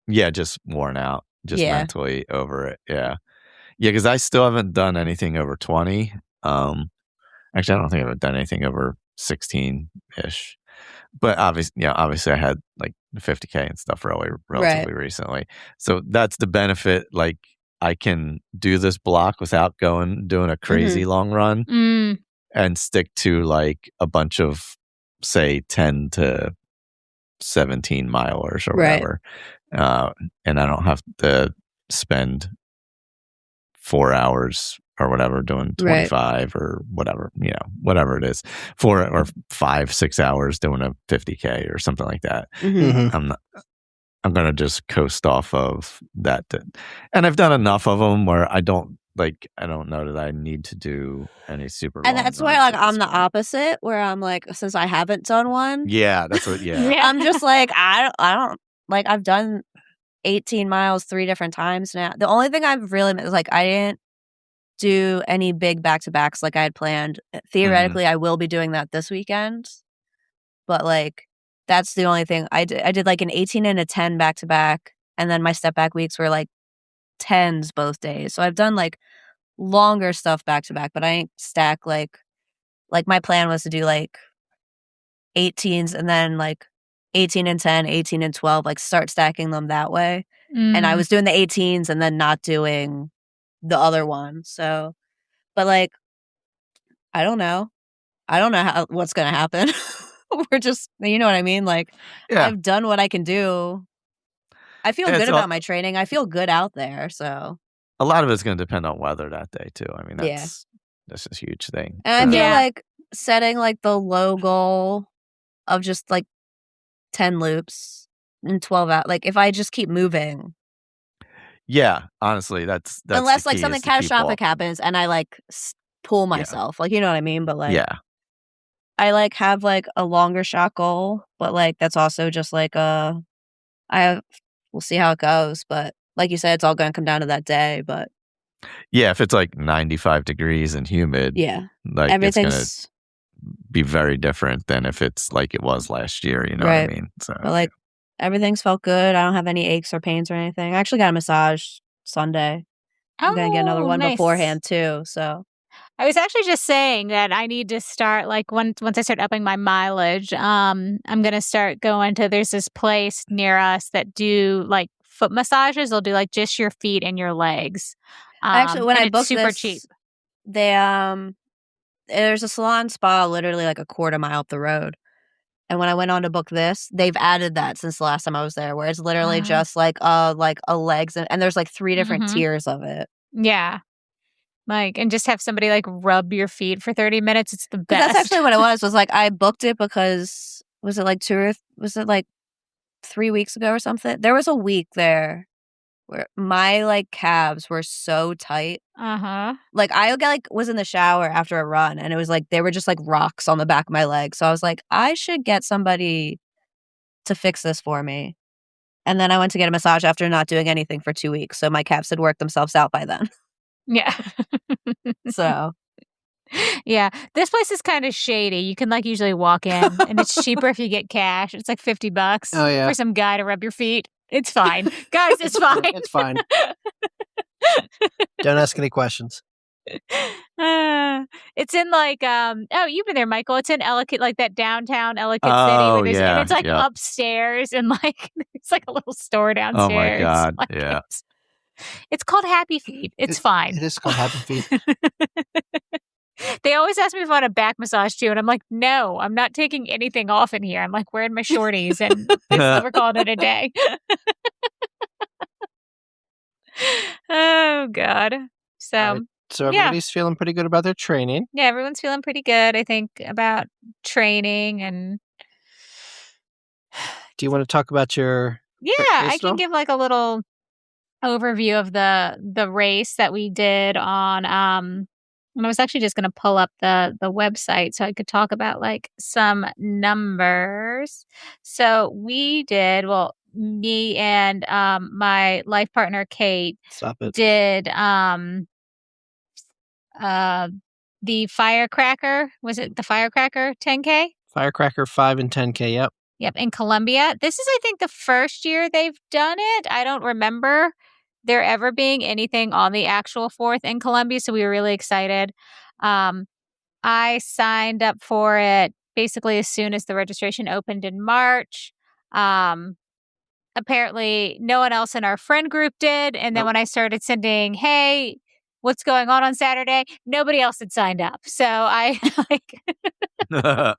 yeah, just worn out, just mentally over it. Yeah. Yeah, because I still haven't done anything over 20. Actually, I don't think I've done anything over 16-ish. But obviously I had like 50K and stuff relatively recently. So that's the benefit. Like I can do this block without doing a crazy long run and stick to like a bunch of, say, 10 to 17 milers or whatever. And I don't have to spend 4 hours or whatever, doing 25 or whatever, whatever it is, 4 or 5, 6 hours doing a 50K or something like that. Mm-hmm. I'm going to just coast off of that. And I've done enough of them where I don't know that I need to do any super long And that's why runs like at I'm this the point. opposite, where I'm like, since I haven't done one, Yeah, that's what. Yeah, Yeah. I'm just like, I don't like, I've done 18 miles 3 different times now. The only thing I've really is like, I didn't do any big back-to-backs like I had planned. Theoretically, I will be doing that this weekend, but like that's the only thing I did. I did like an 18 and a 10 back-to-back, and then my step back weeks were like 10s both days. So I've done like longer stuff back-to-back, but I ain't stack like my plan was to do like 18s and then like 18 and 10, 18 and 12, like start stacking them that way. And I was doing the 18s and then not doing the other one. So, but like, I don't know. I don't know what's going to happen. We're just, you know what I mean? Like, yeah. I've done what I can do. I feel Yeah, good it's about all- my training. I feel good out there. So, A lot of it's going to depend on weather that day too. I mean, Yeah. that's a huge thing. and I feel Yeah. like setting like the low goal of just like 10 loops in 12 out. Like, if I just keep moving, Yeah, honestly, that's unless the like key, something is to keep catastrophic walking. happens and I like pull myself, like, you know what I mean? But like, Yeah, I like have like a longer shot goal, but like that's also just like we'll see how it goes. But like you said, it's all going to come down to that day. But yeah. If it's like 95 degrees and humid, yeah, like it's going to everything's be very different than if it's like it was last year. You know Right. what I mean? So, but like everything's felt good. I don't have any aches or pains or anything. I actually got a massage Sunday. I'm gonna get another one nice. beforehand too. So I was actually just saying that I need to start like once I start upping my mileage, I'm gonna start going to there's this place near us that do like foot massages. They'll do like just your feet and your legs. actually, when and I it's booked super this, cheap. they there's a salon spa literally like a quarter mile up the road. And when I went on to book this, they've added that since the last time I was there, where it's literally just like a legs and there's like 3 different tiers of it. Yeah. Like, and just have somebody like rub your feet for 30 minutes. It's the 'Cause best. that's actually what it was like I booked it because was it like 3 weeks ago or something? There was a week there where my like calves were so tight. Like I was in the shower after a run and it was like they were just like rocks on the back of my legs. So I was like, I should get somebody to fix this for me. And then I went to get a massage after not doing anything for 2 weeks. So my calves had worked themselves out by then. Yeah. So Yeah. This place is kind of shady. You can like usually walk in and it's cheaper if you get cash. It's like $50 Oh, yeah. for some guy to rub your feet. It's fine. Guys, it's fine. It's fine. Don't ask any questions. It's in like you've been there, Michael. It's in Ellicott, like that downtown Ellicott City Oh, where there's and yeah, it's like yep. upstairs and like it's like a little store downstairs. Oh my God, Like, yeah. It's called Happy Feet. It's fine. It is called Happy Feet. They always ask me if I want a back massage too, and I'm like, no, I'm not taking anything off in here. I'm like wearing my shorties, and we're calling it a day. Oh God. So All right. So everybody's feeling pretty good about their training. yeah, everyone's feeling pretty good. I think about training and Do you want to talk about your I race can now? give like a little overview of the race that we did on and I was actually just going to pull up the website so I could talk about like some numbers. So we did, well, me and my life partner Kate Stop it. did the Firecracker, was it the Firecracker 10k? Firecracker 5 and 10k. Yep. Yep, in Colombia. This is, I think, the first year they've done it. I don't remember there ever being anything on the actual 4th in Colombia, so we were really excited. I signed up for it basically as soon as the registration opened in March. Apparently, no one else in our friend group did, and then Nope. when I started sending, hey, what's going on Saturday, nobody else had signed up. So I like...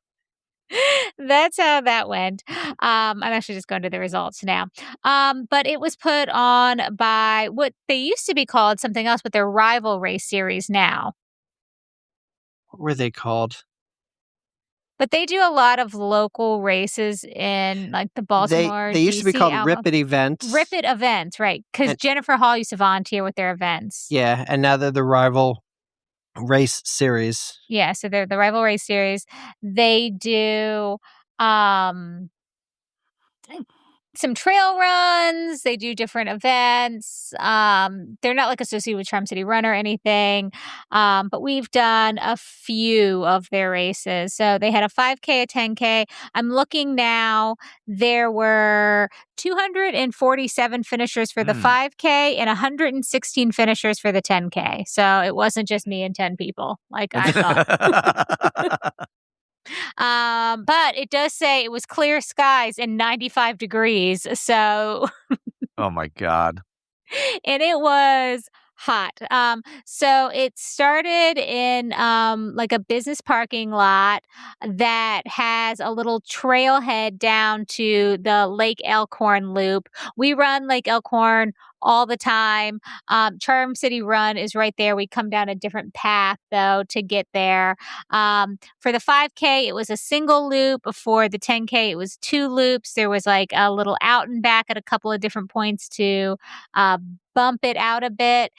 That's how that went. I'm actually just going to the results now. But it was put on by what they used to be called something else, but they're rival race series now. What were they called? But they do a lot of local races in like the Baltimore, They used to be DC, called Alabama. Rip It events. Rip It events, right? Because And- Jennifer Hall used to volunteer with their events. Yeah, and now they're the rival race series. Yeah, so they're the rival race series. They do some trail runs. They do different events. They're not like associated with Charm City Run or anything. But we've done a few of their races. So they had a 5K, a 10K. I'm looking now. There were 247 finishers for the 5K and 116 finishers for the 10K. So it wasn't just me and 10 people like I thought. But it does say it was clear skies and 95 degrees. So, Oh my God. and it was hot. So it started in like a business parking lot that has a little trailhead down to the Lake Elkhorn loop. We run Lake Elkhorn all the time. Charm City Run is right there. We come down a different path though to get there. For the 5K, it was a single loop. For the 10K, it was 2 loops. There was like a little out and back at a couple of different points to bump it out a bit.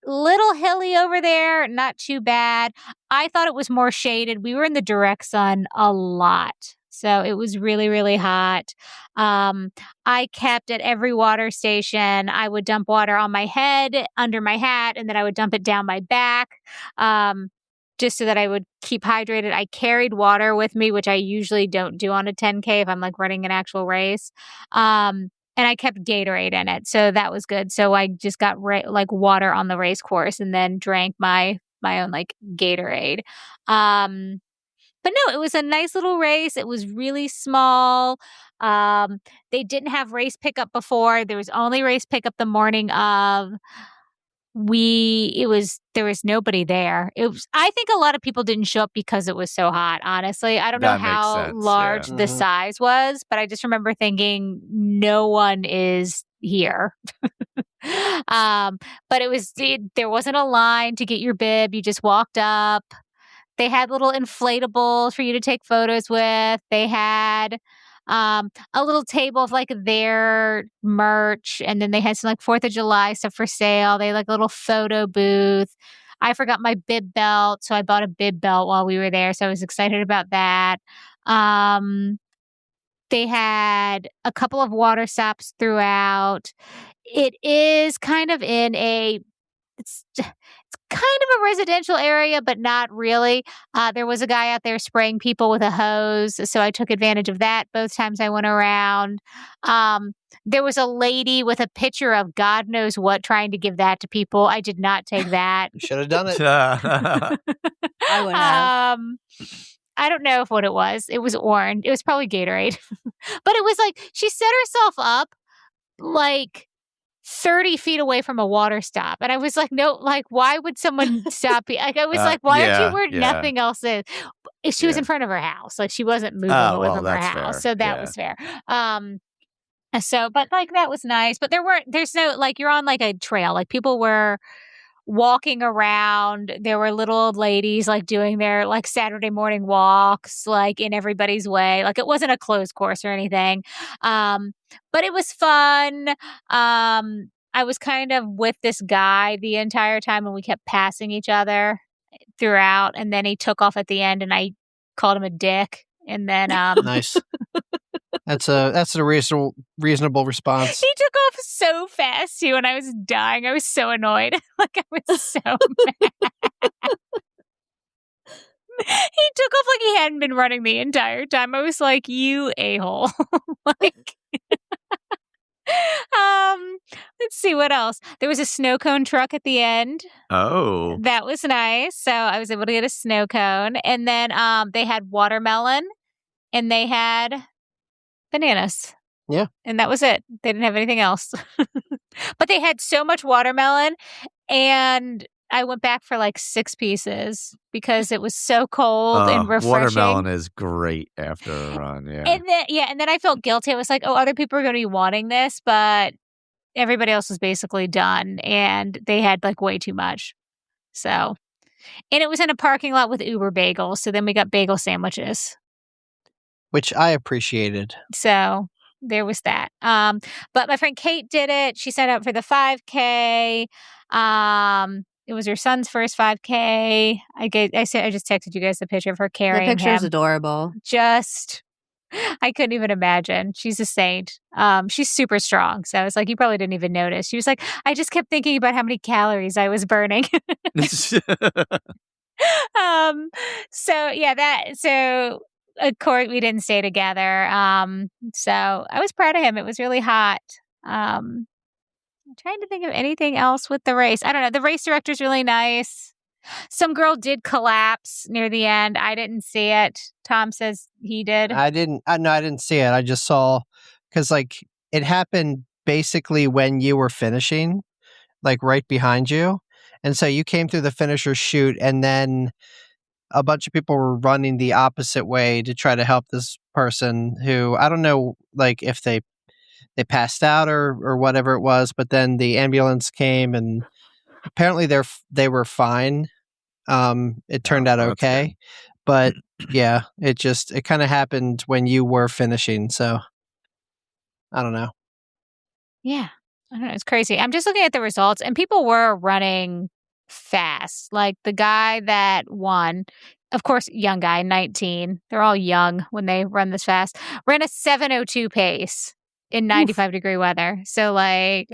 Little hilly over there, not too bad. I thought it was more shaded. We were in the direct sun a lot. So it was really, really hot. I kept at every water station. I would dump water on my head, under my hat, and then I would dump it down my back. Just so that I would keep hydrated. I carried water with me, which I usually don't do on a 10K if I'm like running an actual race. And I kept Gatorade in it. So that was good. So I just got like water on the race course and then drank my own like Gatorade. But no, it was a nice little race. It was really small. They didn't have race pickup before. There was only race pickup the morning of. There was nobody there. I think a lot of people didn't show up because it was so hot, honestly. I don't know That makes how sense, large yeah. the size was, but I just remember thinking no one is here. But there wasn't a line to get your bib. You just walked up. They had little inflatables for you to take photos with. They had a little table of like their merch, and then they had some like 4th of July stuff for sale. They had like a little photo booth. I forgot my bib belt, so I bought a bib belt while we were there. So I was excited about that. They had a couple of water stops throughout. It is kind of in it's kind of a residential area, but not really. There was a guy out there spraying people with a hose, so I took advantage of that both times I went around. There was a lady with a picture of God knows what trying to give that to people. I did not take that. You should have done it. I would have. I don't know what it was. It was orange. It was probably Gatorade. But it was like she set herself up like 30 feet away from a water stop. And I was like, no, like, why would someone stop? Like, I was like, why aren't you where nothing else is? She was in front of her house. Like, she wasn't moving away from her house. Fair. So that was fair. But like, that was nice. But there's no, like, you're on like a trail. Like, people were walking around. There were little old ladies like doing their like Saturday morning walks, like in everybody's way. Like, it wasn't a closed course or anything. But it was fun. I was kind of with this guy the entire time and we kept passing each other throughout. And then he took off at the end and I called him a dick. And then, Nice. That's a reasonable response. he took off so fast too, and I was dying. I was so annoyed. Like, I was so mad. He took off like he hadn't been running the entire time. I was like, you a-hole. Like, let's see what else. There was a snow cone truck at the end. Oh. That was nice. So I was able to get a snow cone. And then they had watermelon and they had bananas. Yeah. And that was it. They didn't have anything else. But they had so much watermelon and I went back for like 6 pieces because it was so cold and refreshing. Watermelon is great after a run. Yeah. And then I felt guilty. I was like, oh, other people are going to be wanting this, but everybody else was basically done and they had like way too much. So, and it was in a parking lot with Uber bagels. So then we got bagel sandwiches. Which I appreciated. So there was that. But my friend Kate did it. She signed up for the 5K. It was her son's first 5K. I just texted you guys the picture of her carrying him. The picture is adorable. I couldn't even imagine. She's a saint. She's super strong. So I was like, you probably didn't even notice. She was like, I just kept thinking about how many calories I was burning. So of course we didn't stay together. So I was proud of him. It was really hot. I'm trying to think of anything else with the race. I don't know. The race director's really nice. Some girl did collapse near the end. I didn't see it. Tom says he did. I didn't see it. I just saw, because like it happened basically when you were finishing, like right behind you. And so you came through the finisher's chute, and then a bunch of people were running the opposite way to try to help this person who, I don't know, like if they passed out or whatever it was, but then the ambulance came and apparently they were fine. It turned out okay, but yeah, it kind of happened when you were finishing. So I don't know. Yeah, I don't know. It's crazy. I'm just looking at the results, and people were running fast. Like the guy that won, of course, young guy, 19. They're all young when they run this fast. Ran a 7:02 pace in 95-degree weather. So like,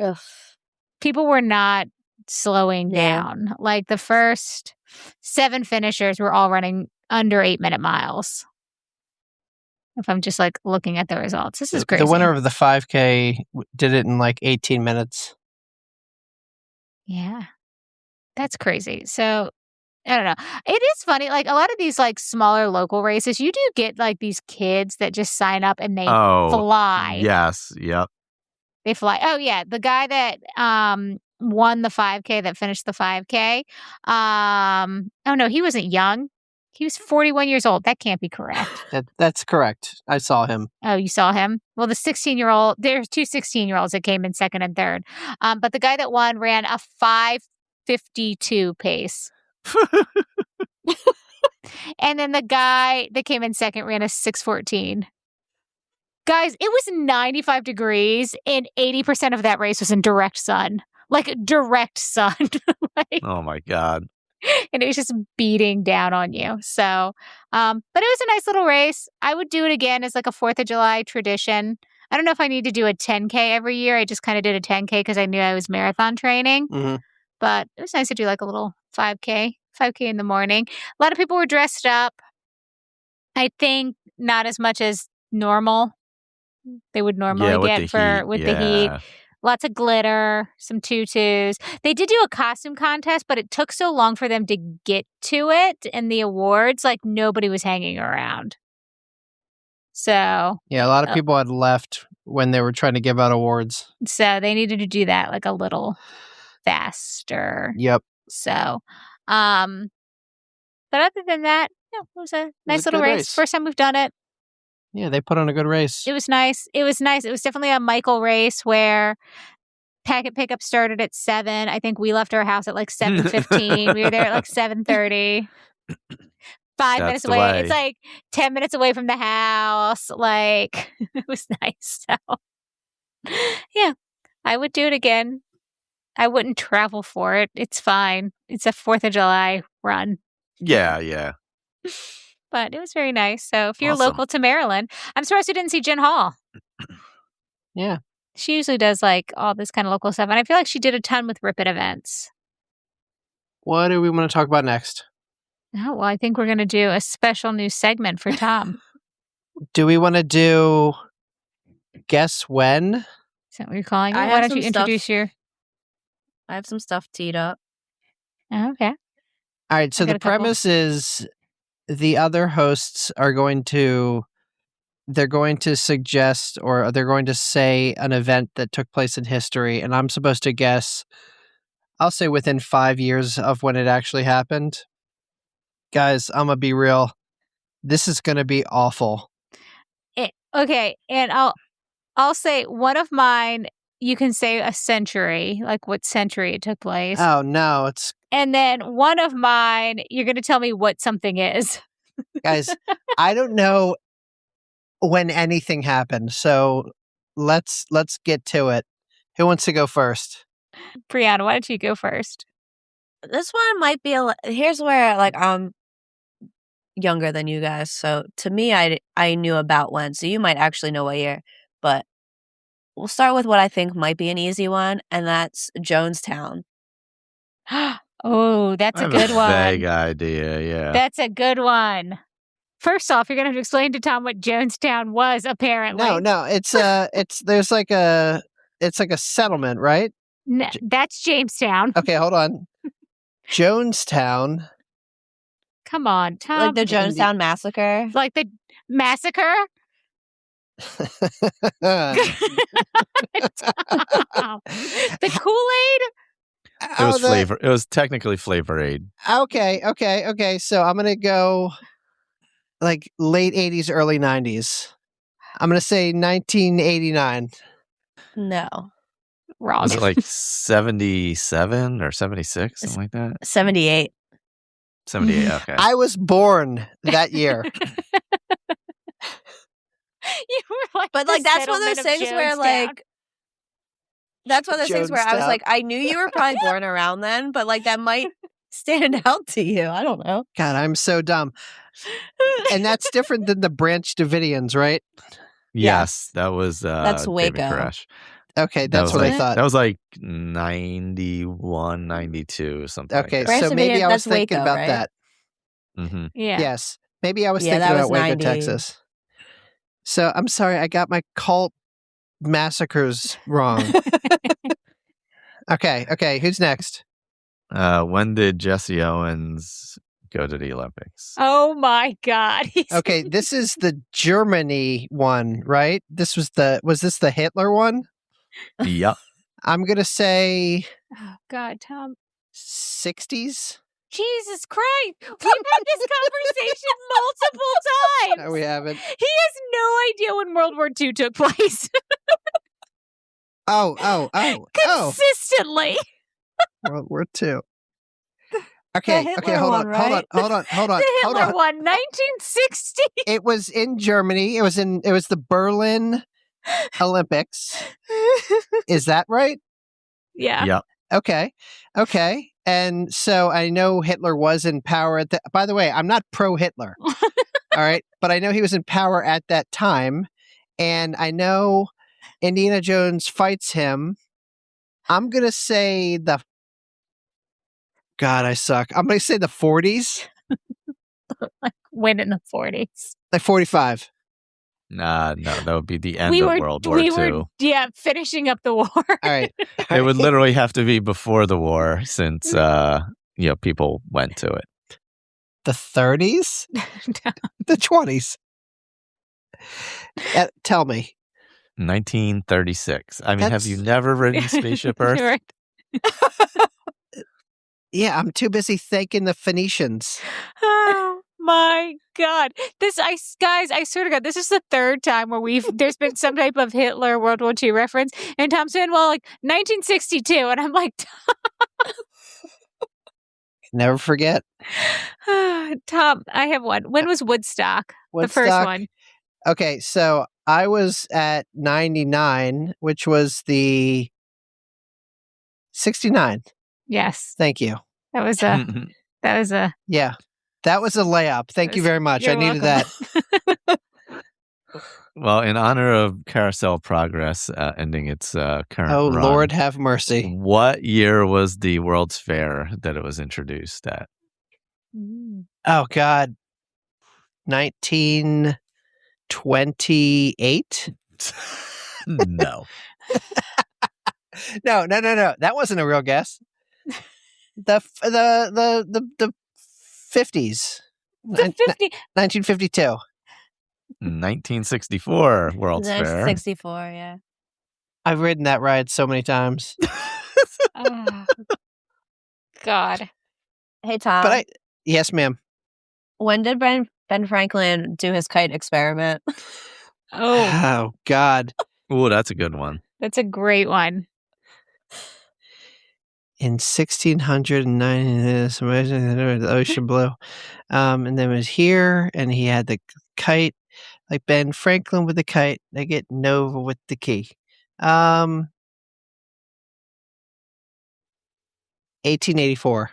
people were not slowing down. Like the first 7 finishers were all running under 8-minute miles. If I'm just like looking at the results, this is crazy. The winner of the 5K did it in like 18 minutes. Yeah, that's crazy. So I don't know. It is funny. Like a lot of these like smaller local races, you do get like these kids that just sign up and they fly. Yes. Yep. They fly. Oh yeah, the guy that won the 5K, that finished the 5K. Oh no, he wasn't young. He was 41 years old. That can't be correct. That's correct. I saw him. Oh, you saw him? Well, the 16-year-old, there's 2 16-year-olds that came in second and third. But the guy that won ran a 5:52 pace. And then the guy that came in second ran a 6:14. Guys, it was 95 degrees and 80% of that race was in direct sun. Like direct sun. Like, oh my God. And it was just beating down on you. So, but it was a nice little race. I would do it again as like a 4th of July tradition. I don't know if I need to do a 10K every year. I just kind of did a 10K because I knew I was marathon training. Mm-hmm. But it was nice to do like a little 5K in the morning. A lot of people were dressed up. I think not as much as normal. They would normally get the heat. Lots of glitter, some tutus. They did do a costume contest, but it took so long for them to get to it and the awards. Like nobody was hanging around. So yeah, a lot of people had left when they were trying to give out awards. So they needed to do that like a little faster. Yep. So, but other than that, yeah, it was a nice little race. First time we've done it. Yeah, they put on a good race. It was nice. It was definitely a Michael race where packet pickup started at 7. I think we left our house at like 7:15. We were there at like 7:30. 5 minutes away. It's like 10 minutes away from the house. Like it was nice. So yeah, I would do it again. I wouldn't travel for it. It's fine. It's a 4th of July run. Yeah. But it was very nice. So if you're local to Maryland, I'm surprised you didn't see Jen Hall. Yeah. She usually does like all this kind of local stuff. And I feel like she did a ton with Rip It events. What do we want to talk about next? Oh, well, I think we're going to do a special new segment for Tom. Do we want to do Guess When? Is that what you're calling it? Why don't you introduce your... I have some stuff teed up. Oh, okay. All right. So the premise is the other hosts are going to suggest or they're going to say an event that took place in history, and I'm supposed to guess I'll say within 5 years of when it actually happened. Guys, I'm gonna be real. This is gonna be awful. Okay, and I'll say one of mine. You can say a century, like what century it took place. Oh no, it's And then one of mine, you're going to tell me what something is. guys. I don't know when anything happened, so let's get to it. Who wants to go first? Bryana, why don't you go first? This one might be here's where like I'm younger than you guys, so to me I knew about when, so you might actually know what year, but we'll start with what I think might be an easy one, and that's Jonestown. Oh, that's I a have good one. Vague idea, yeah. That's a good one. First off, you're going to have to explain to Tom what Jonestown was, apparently. No, it's there's like it's like a settlement, right? That's Jamestown. Okay, hold on. Jonestown. Come on, Tom. Like the Jonestown Massacre. Like the massacre? Tom. The Kool-Aid? It was flavor. It was technically Flavor Aid. Okay. So I'm gonna go like late 80s, early 90s. I'm gonna say 1989. No. Wrong. Was it like 77 or 76, something like that? 78. 78. Okay. I was born that year. You were like, But the like that's one of settlement those things where Jonestown. like that's one of those things where I was Jonestown. like, I knew you were probably born around then, but like that might stand out to you. I don't know. God, I'm so dumb. And that's different than the Branch Davidians, right? Yes, that was That's David Waco. Koresh. Okay, That that's was what like, I thought. That was like 91, 92, something Okay, like Branch so maybe Davidian, I was that's thinking Waco, about right? that. that. Mm-hmm. Yeah. Yes. Maybe I was Yeah, thinking that about was Waco, 90. Texas. So I'm sorry, I got my cult massacres wrong. Okay, who's next? When did Jesse Owens go to the Olympics? Oh my God. Okay, this is the Germany one, right? Was this the Hitler one? Yep. I'm gonna say Oh God, Tom. 60s. Jesus Christ. We've had this conversation multiple times. No, we haven't. He has no idea when World War II took place. Oh. Consistently. World War II. Okay, Hitler hold one, on. right? Hold on. The Hitler one, 1960. It was in Germany. It was the Berlin Olympics. Is that right? Yeah. Yep. Okay. And so I know Hitler was in power at by the way, I'm not pro Hitler. All right. But I know he was in power at that time. And I know Indiana Jones fights him. I'm going to say God, I suck. I'm going to say the 40s. When in the 40s. Like 45. No, that would be the end of World War we II. were, finishing up the war. All right. It would literally have to be before the war since people went to it. The 30s? The 20s? Tell me. 1936. I mean, have you never ridden Spaceship Earth? You're right. Yeah, I'm too busy thanking the Phoenicians. Oh my God. Guys, I swear to God, this is the third time where there's been some type of Hitler World War II reference. And Tom's saying, well, like 1962. And I'm like, Never forget. Tom, I have one. When was Woodstock? The first Woodstock. one. Okay, so I was at 99, which was the 69. Yes. Thank you. That was a Yeah, that was a layup. Thank you very much. I You're needed welcome. that. Well, in honor of Carousel Progress ending its current Oh, run, Lord have mercy. what year was the World's Fair that it was introduced at? Oh, God. 1928? No. No. That wasn't a real guess. The 50s. the 50. 1952. 1964 World's Fair. 64, yeah. I've ridden that ride so many times. God. Hey, Tom. But yes, ma'am. When did Ben Franklin do his kite experiment? Oh, Oh, God. Oh, that's a good one. that's a great one. In 1690, the ocean blue. And then it was here, and he had the kite, like Ben Franklin with the kite. They get Nova with the key. 1884.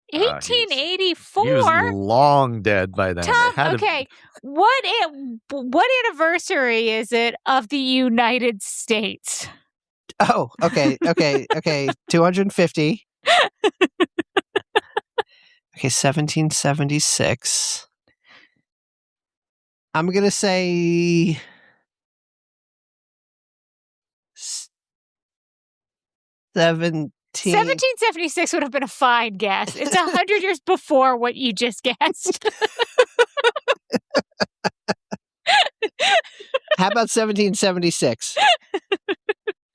He was 1884? long dead by then. It Tom, had to- okay. What anniversary is it of the United States? Oh, okay. 250. Okay, 1776. I'm going to say 1776 would have been a fine guess. It's 100 years before what you just guessed. How about 1776?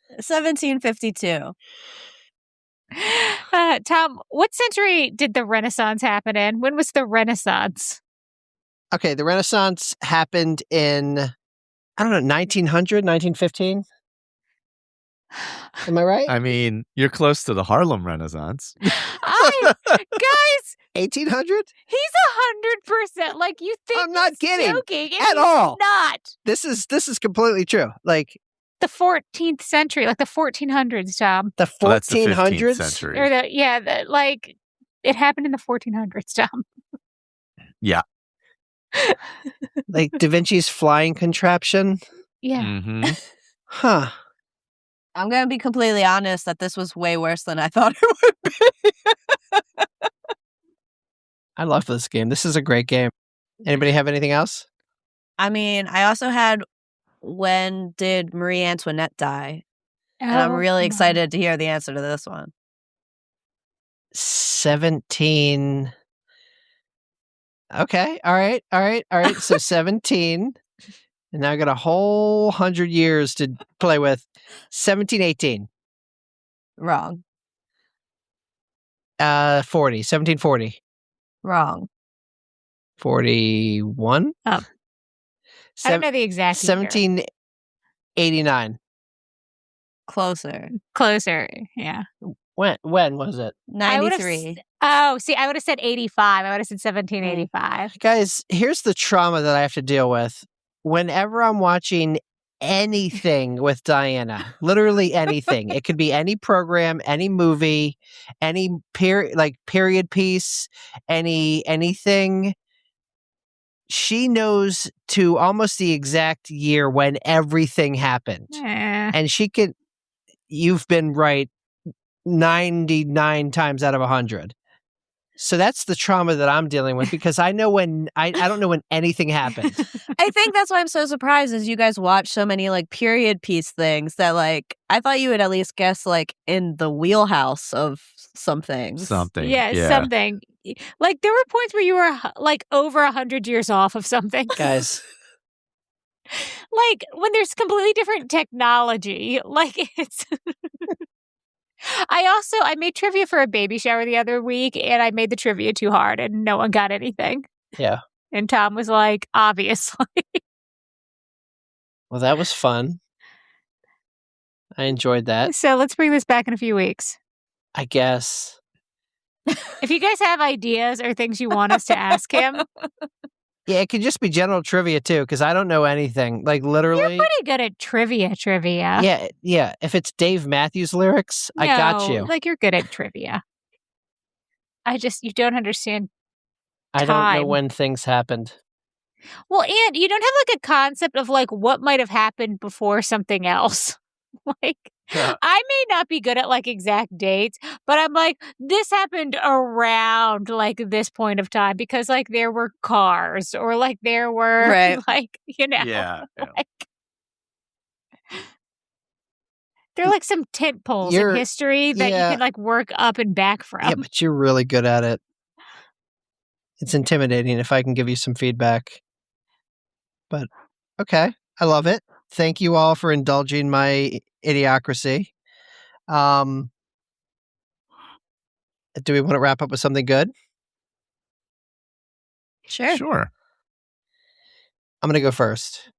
1752. Tom, what century did the Renaissance happen in? When was the Renaissance? Okay, the Renaissance happened in, 1900, 1915? Am I right? I mean, you're close to the Harlem Renaissance. Guys, 1800? he's 100%. Like, you think I'm not he's kidding joking, and at he's all. not. This is completely true. Like The 14th century, like the 1400s, Tom. the Well, that's the 15th 1400s. century. Or like, it happened in the 1400s, Tom. Yeah. Like Da Vinci's flying contraption. Yeah. Mm-hmm. Huh. I'm going to be completely honest that this was way worse than I thought it would be. I love this game. This is a great game. Anybody have anything else? I mean, I also had when did Marie Antoinette die? And I'm Oh, really my. excited to hear the answer to this one. 17. Okay. All right. So 17. And now I got a whole 100 years to play with. 1718. Wrong. 1740. Wrong. 41. I don't know the exact year. 1789. Closer. Closer, yeah. When was it? 93. I would have said 85. I would have said 1785. Guys, here's the trauma that I have to deal with. Whenever I'm watching anything with Diana, literally anything, it could be any program, any movie, any period piece, anything. She knows to almost the exact year when everything happened. And you've been right 99 times out of 100. So that's the trauma that I'm dealing with because I know when I don't know when anything happened. I think that's why I'm so surprised is you guys watch so many like period piece things that like I thought you would at least guess like in the wheelhouse of some things. Something. Yeah, something. Like there were points where you were like over 100 years off of something. Guys. Like when there's completely different technology, like it's I made trivia for a baby shower the other week and I made the trivia too hard and no one got anything. Yeah. And Tom was like, obviously. Well, that was fun. I enjoyed that. So let's bring this back in a few weeks. I guess. If you guys have ideas or things you want us to ask him. Yeah, it could just be general trivia too, because I don't know anything. Like literally. You're pretty good at trivia. Yeah. If it's Dave Matthews lyrics, I got you. Like you're good at trivia. You don't understand. I don't know when things happened. Well, and you don't have like a concept of like what might have happened before something else. Like, I may not be good at like exact dates, but I'm like, this happened around like this point of time because like there were cars or like there were like, Yeah. Like, there are like some tent poles in history that you can like work up and back from. Yeah, but you're really good at it. It's intimidating if I can give you some feedback. But okay, I love it. Thank you all for indulging my idiocracy. do we want to wrap up with something good? Sure. I'm going to go first.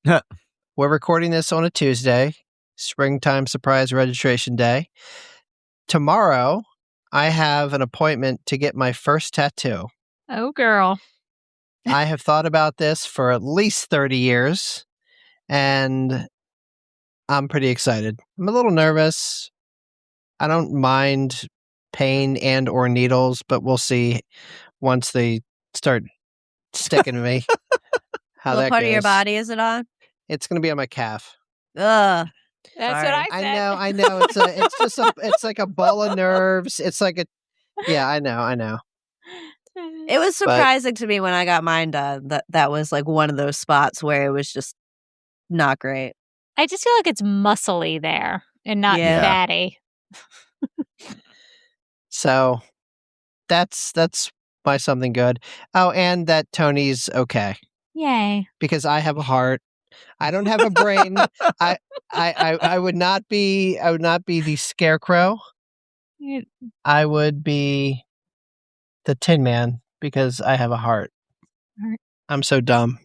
We're recording this on a Tuesday, springtime surprise registration day. Tomorrow, I have an appointment to get my first tattoo. Oh, girl. I have thought about this for at least 30 years, and I'm pretty excited. I'm a little nervous. I don't mind pain and or needles, but we'll see once they start sticking to me how What that part goes. of your body is it on? It's going to be on my calf. Ugh. That's Sorry. what I said. I know. It's like a ball of nerves. It's like yeah, I know. It was surprising to me when I got mine done that was like one of those spots where it was just not great. I just feel like it's muscly there and not Yeah. fatty. So that's my something good. Oh, and that Tony's okay Yay. because I have a heart. I don't have a brain. I would not be the Scarecrow. I would be the Tin Man because I have a heart. I'm so dumb.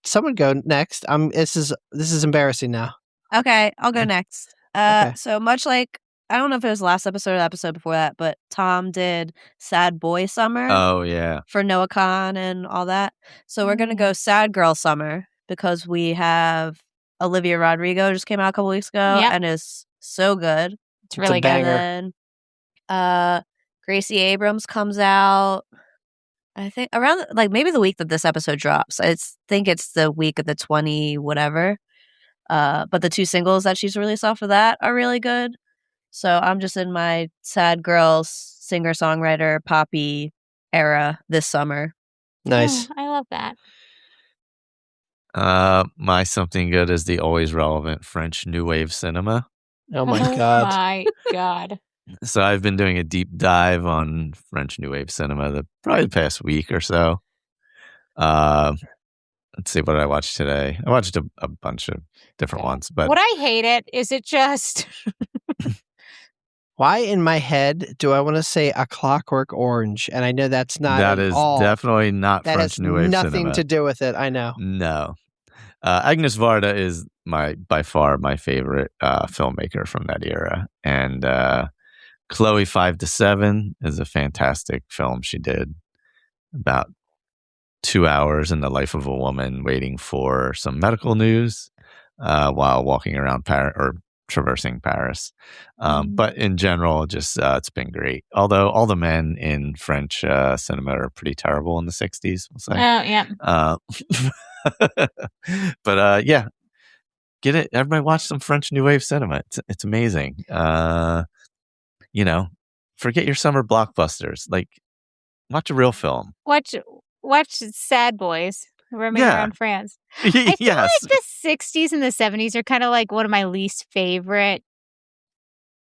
Someone go next. This is embarrassing now. Okay, I'll go next. Okay. So much like, I don't know if it was last episode or the episode before that, but Tom did Sad Boy Summer Oh, yeah. for Noah Khan and all that. So we're going to go Sad Girl Summer because we have Olivia Rodrigo just came out a couple weeks ago and is so good. It's really a good. banger. And then Gracie Abrams comes out, I think, around like maybe the week that this episode drops. I think it's the week of the 20 whatever. But the 2 singles that she's released off of that are really good. So I'm just in my sad girl singer-songwriter poppy era this summer. Nice. Oh, I love that. My something good is the always relevant French New Wave cinema. Oh my god. My God. So I've been doing a deep dive on French New Wave cinema probably the past week or so. Let's see, what did I watch today? I watched a bunch of different ones, but What I hate it is it just Why in my head do I want to say A Clockwork Orange? And I know that's not that at is all. definitely not That French has New Wave nothing cinema. to do with it. I know. No. Agnes Varda is by far my favorite filmmaker from that era. And Chloe 5 to 7 is a fantastic film she did about 2 hours in the life of a woman waiting for some medical news while walking around Paris or traversing Paris. But in general, just it's been great. Although all the men in French cinema are pretty terrible in the 60s, we'll say. Oh, yeah. But yeah, get it. Everybody watch some French New Wave cinema. It's amazing. Forget your summer blockbusters. Like, watch a real film. Watch Sad Boys roaming around France. I feel like the 60s and the 70s are kind of like one of my least favorite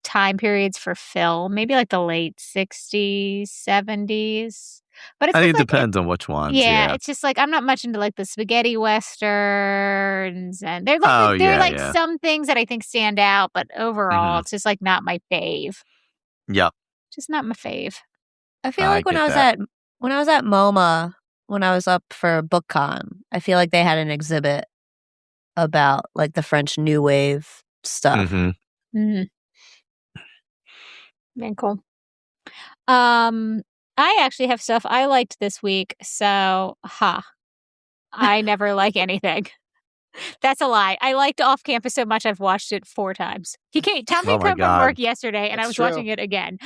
time periods for film. Maybe like the late 60s, 70s. But it's I think it like depends on which ones. Yeah, it's just like I'm not much into like the spaghetti westerns, and they're like some things that I think stand out, but overall, it's just like not my fave. Yep. Just not my fave. I feel like when I was at MoMA, when I was up for BookCon, I feel like they had an exhibit about like the French New Wave stuff. Very cool. I actually have stuff I liked this week, so I never like anything. That's a lie. I liked Off Campus so much I've watched it 4 times. Tom came home from work yesterday, and I was watching it again.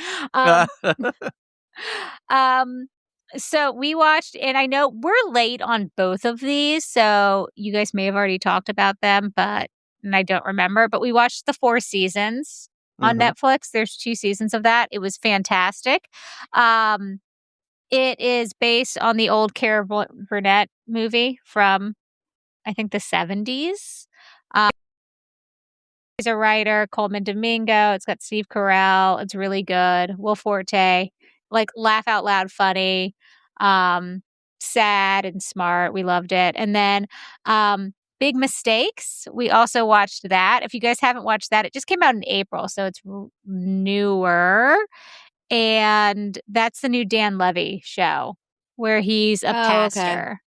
So we watched, and I know we're late on both of these, so you guys may have already talked about them, and I don't remember. But we watched the 4 seasons on Netflix. There's 2 seasons of that. It was fantastic. It is based on the old Cara Burnett movie from, I think, the 70s. He's a writer, Coleman Domingo. It's got Steve Carell. It's really good. Will Forte, like laugh out loud funny, sad and smart. We loved it. And then Big Mistakes. We also watched that. If you guys haven't watched that, it just came out in April, so it's newer. And that's the new Dan Levy show where he's a pastor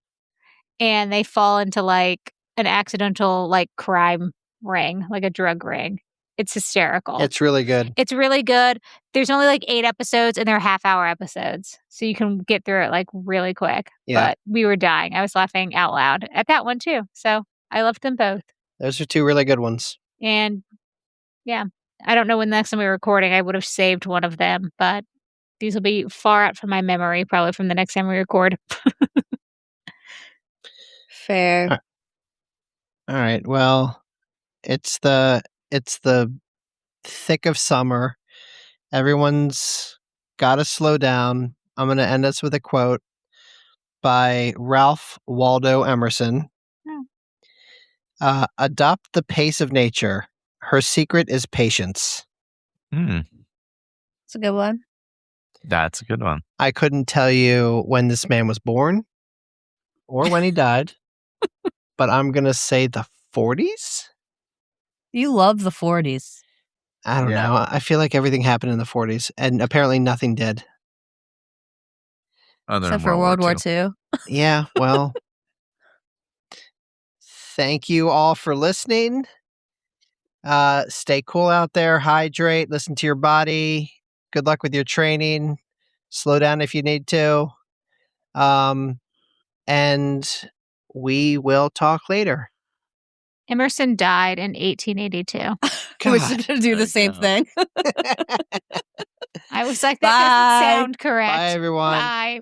and they fall into like an accidental like crime ring, like a drug ring. It's hysterical. It's really good. It's really good. There's only like 8 episodes and they're half-hour episodes. So you can get through it like really quick. Yeah. But we were dying. I was laughing out loud at that one too. So I loved them both. Those are 2 really good ones. And yeah, I don't know when the next time we were recording, I would have saved one of them, but these will be far out from my memory, probably from the next time we record. Fair. All right. Well, it's the thick of summer. Everyone's got to slow down. I'm going to end us with a quote by Ralph Waldo Emerson. Adopt the pace of nature. Her secret is patience. It's a good one. That's a good one. I couldn't tell you when this man was born or when he died, but I'm going to say the 40s? You love the 40s. I don't know. I feel like everything happened in the 40s, and apparently nothing did. Except for World War II. Yeah, well, thank you all for listening. Stay cool out there, hydrate, listen to your body. Good luck with your training. Slow down if you need to. And we will talk later. Emerson died in 1882. I was going to do the same thing. I was like, that doesn't sound correct. Bye, everyone. Bye.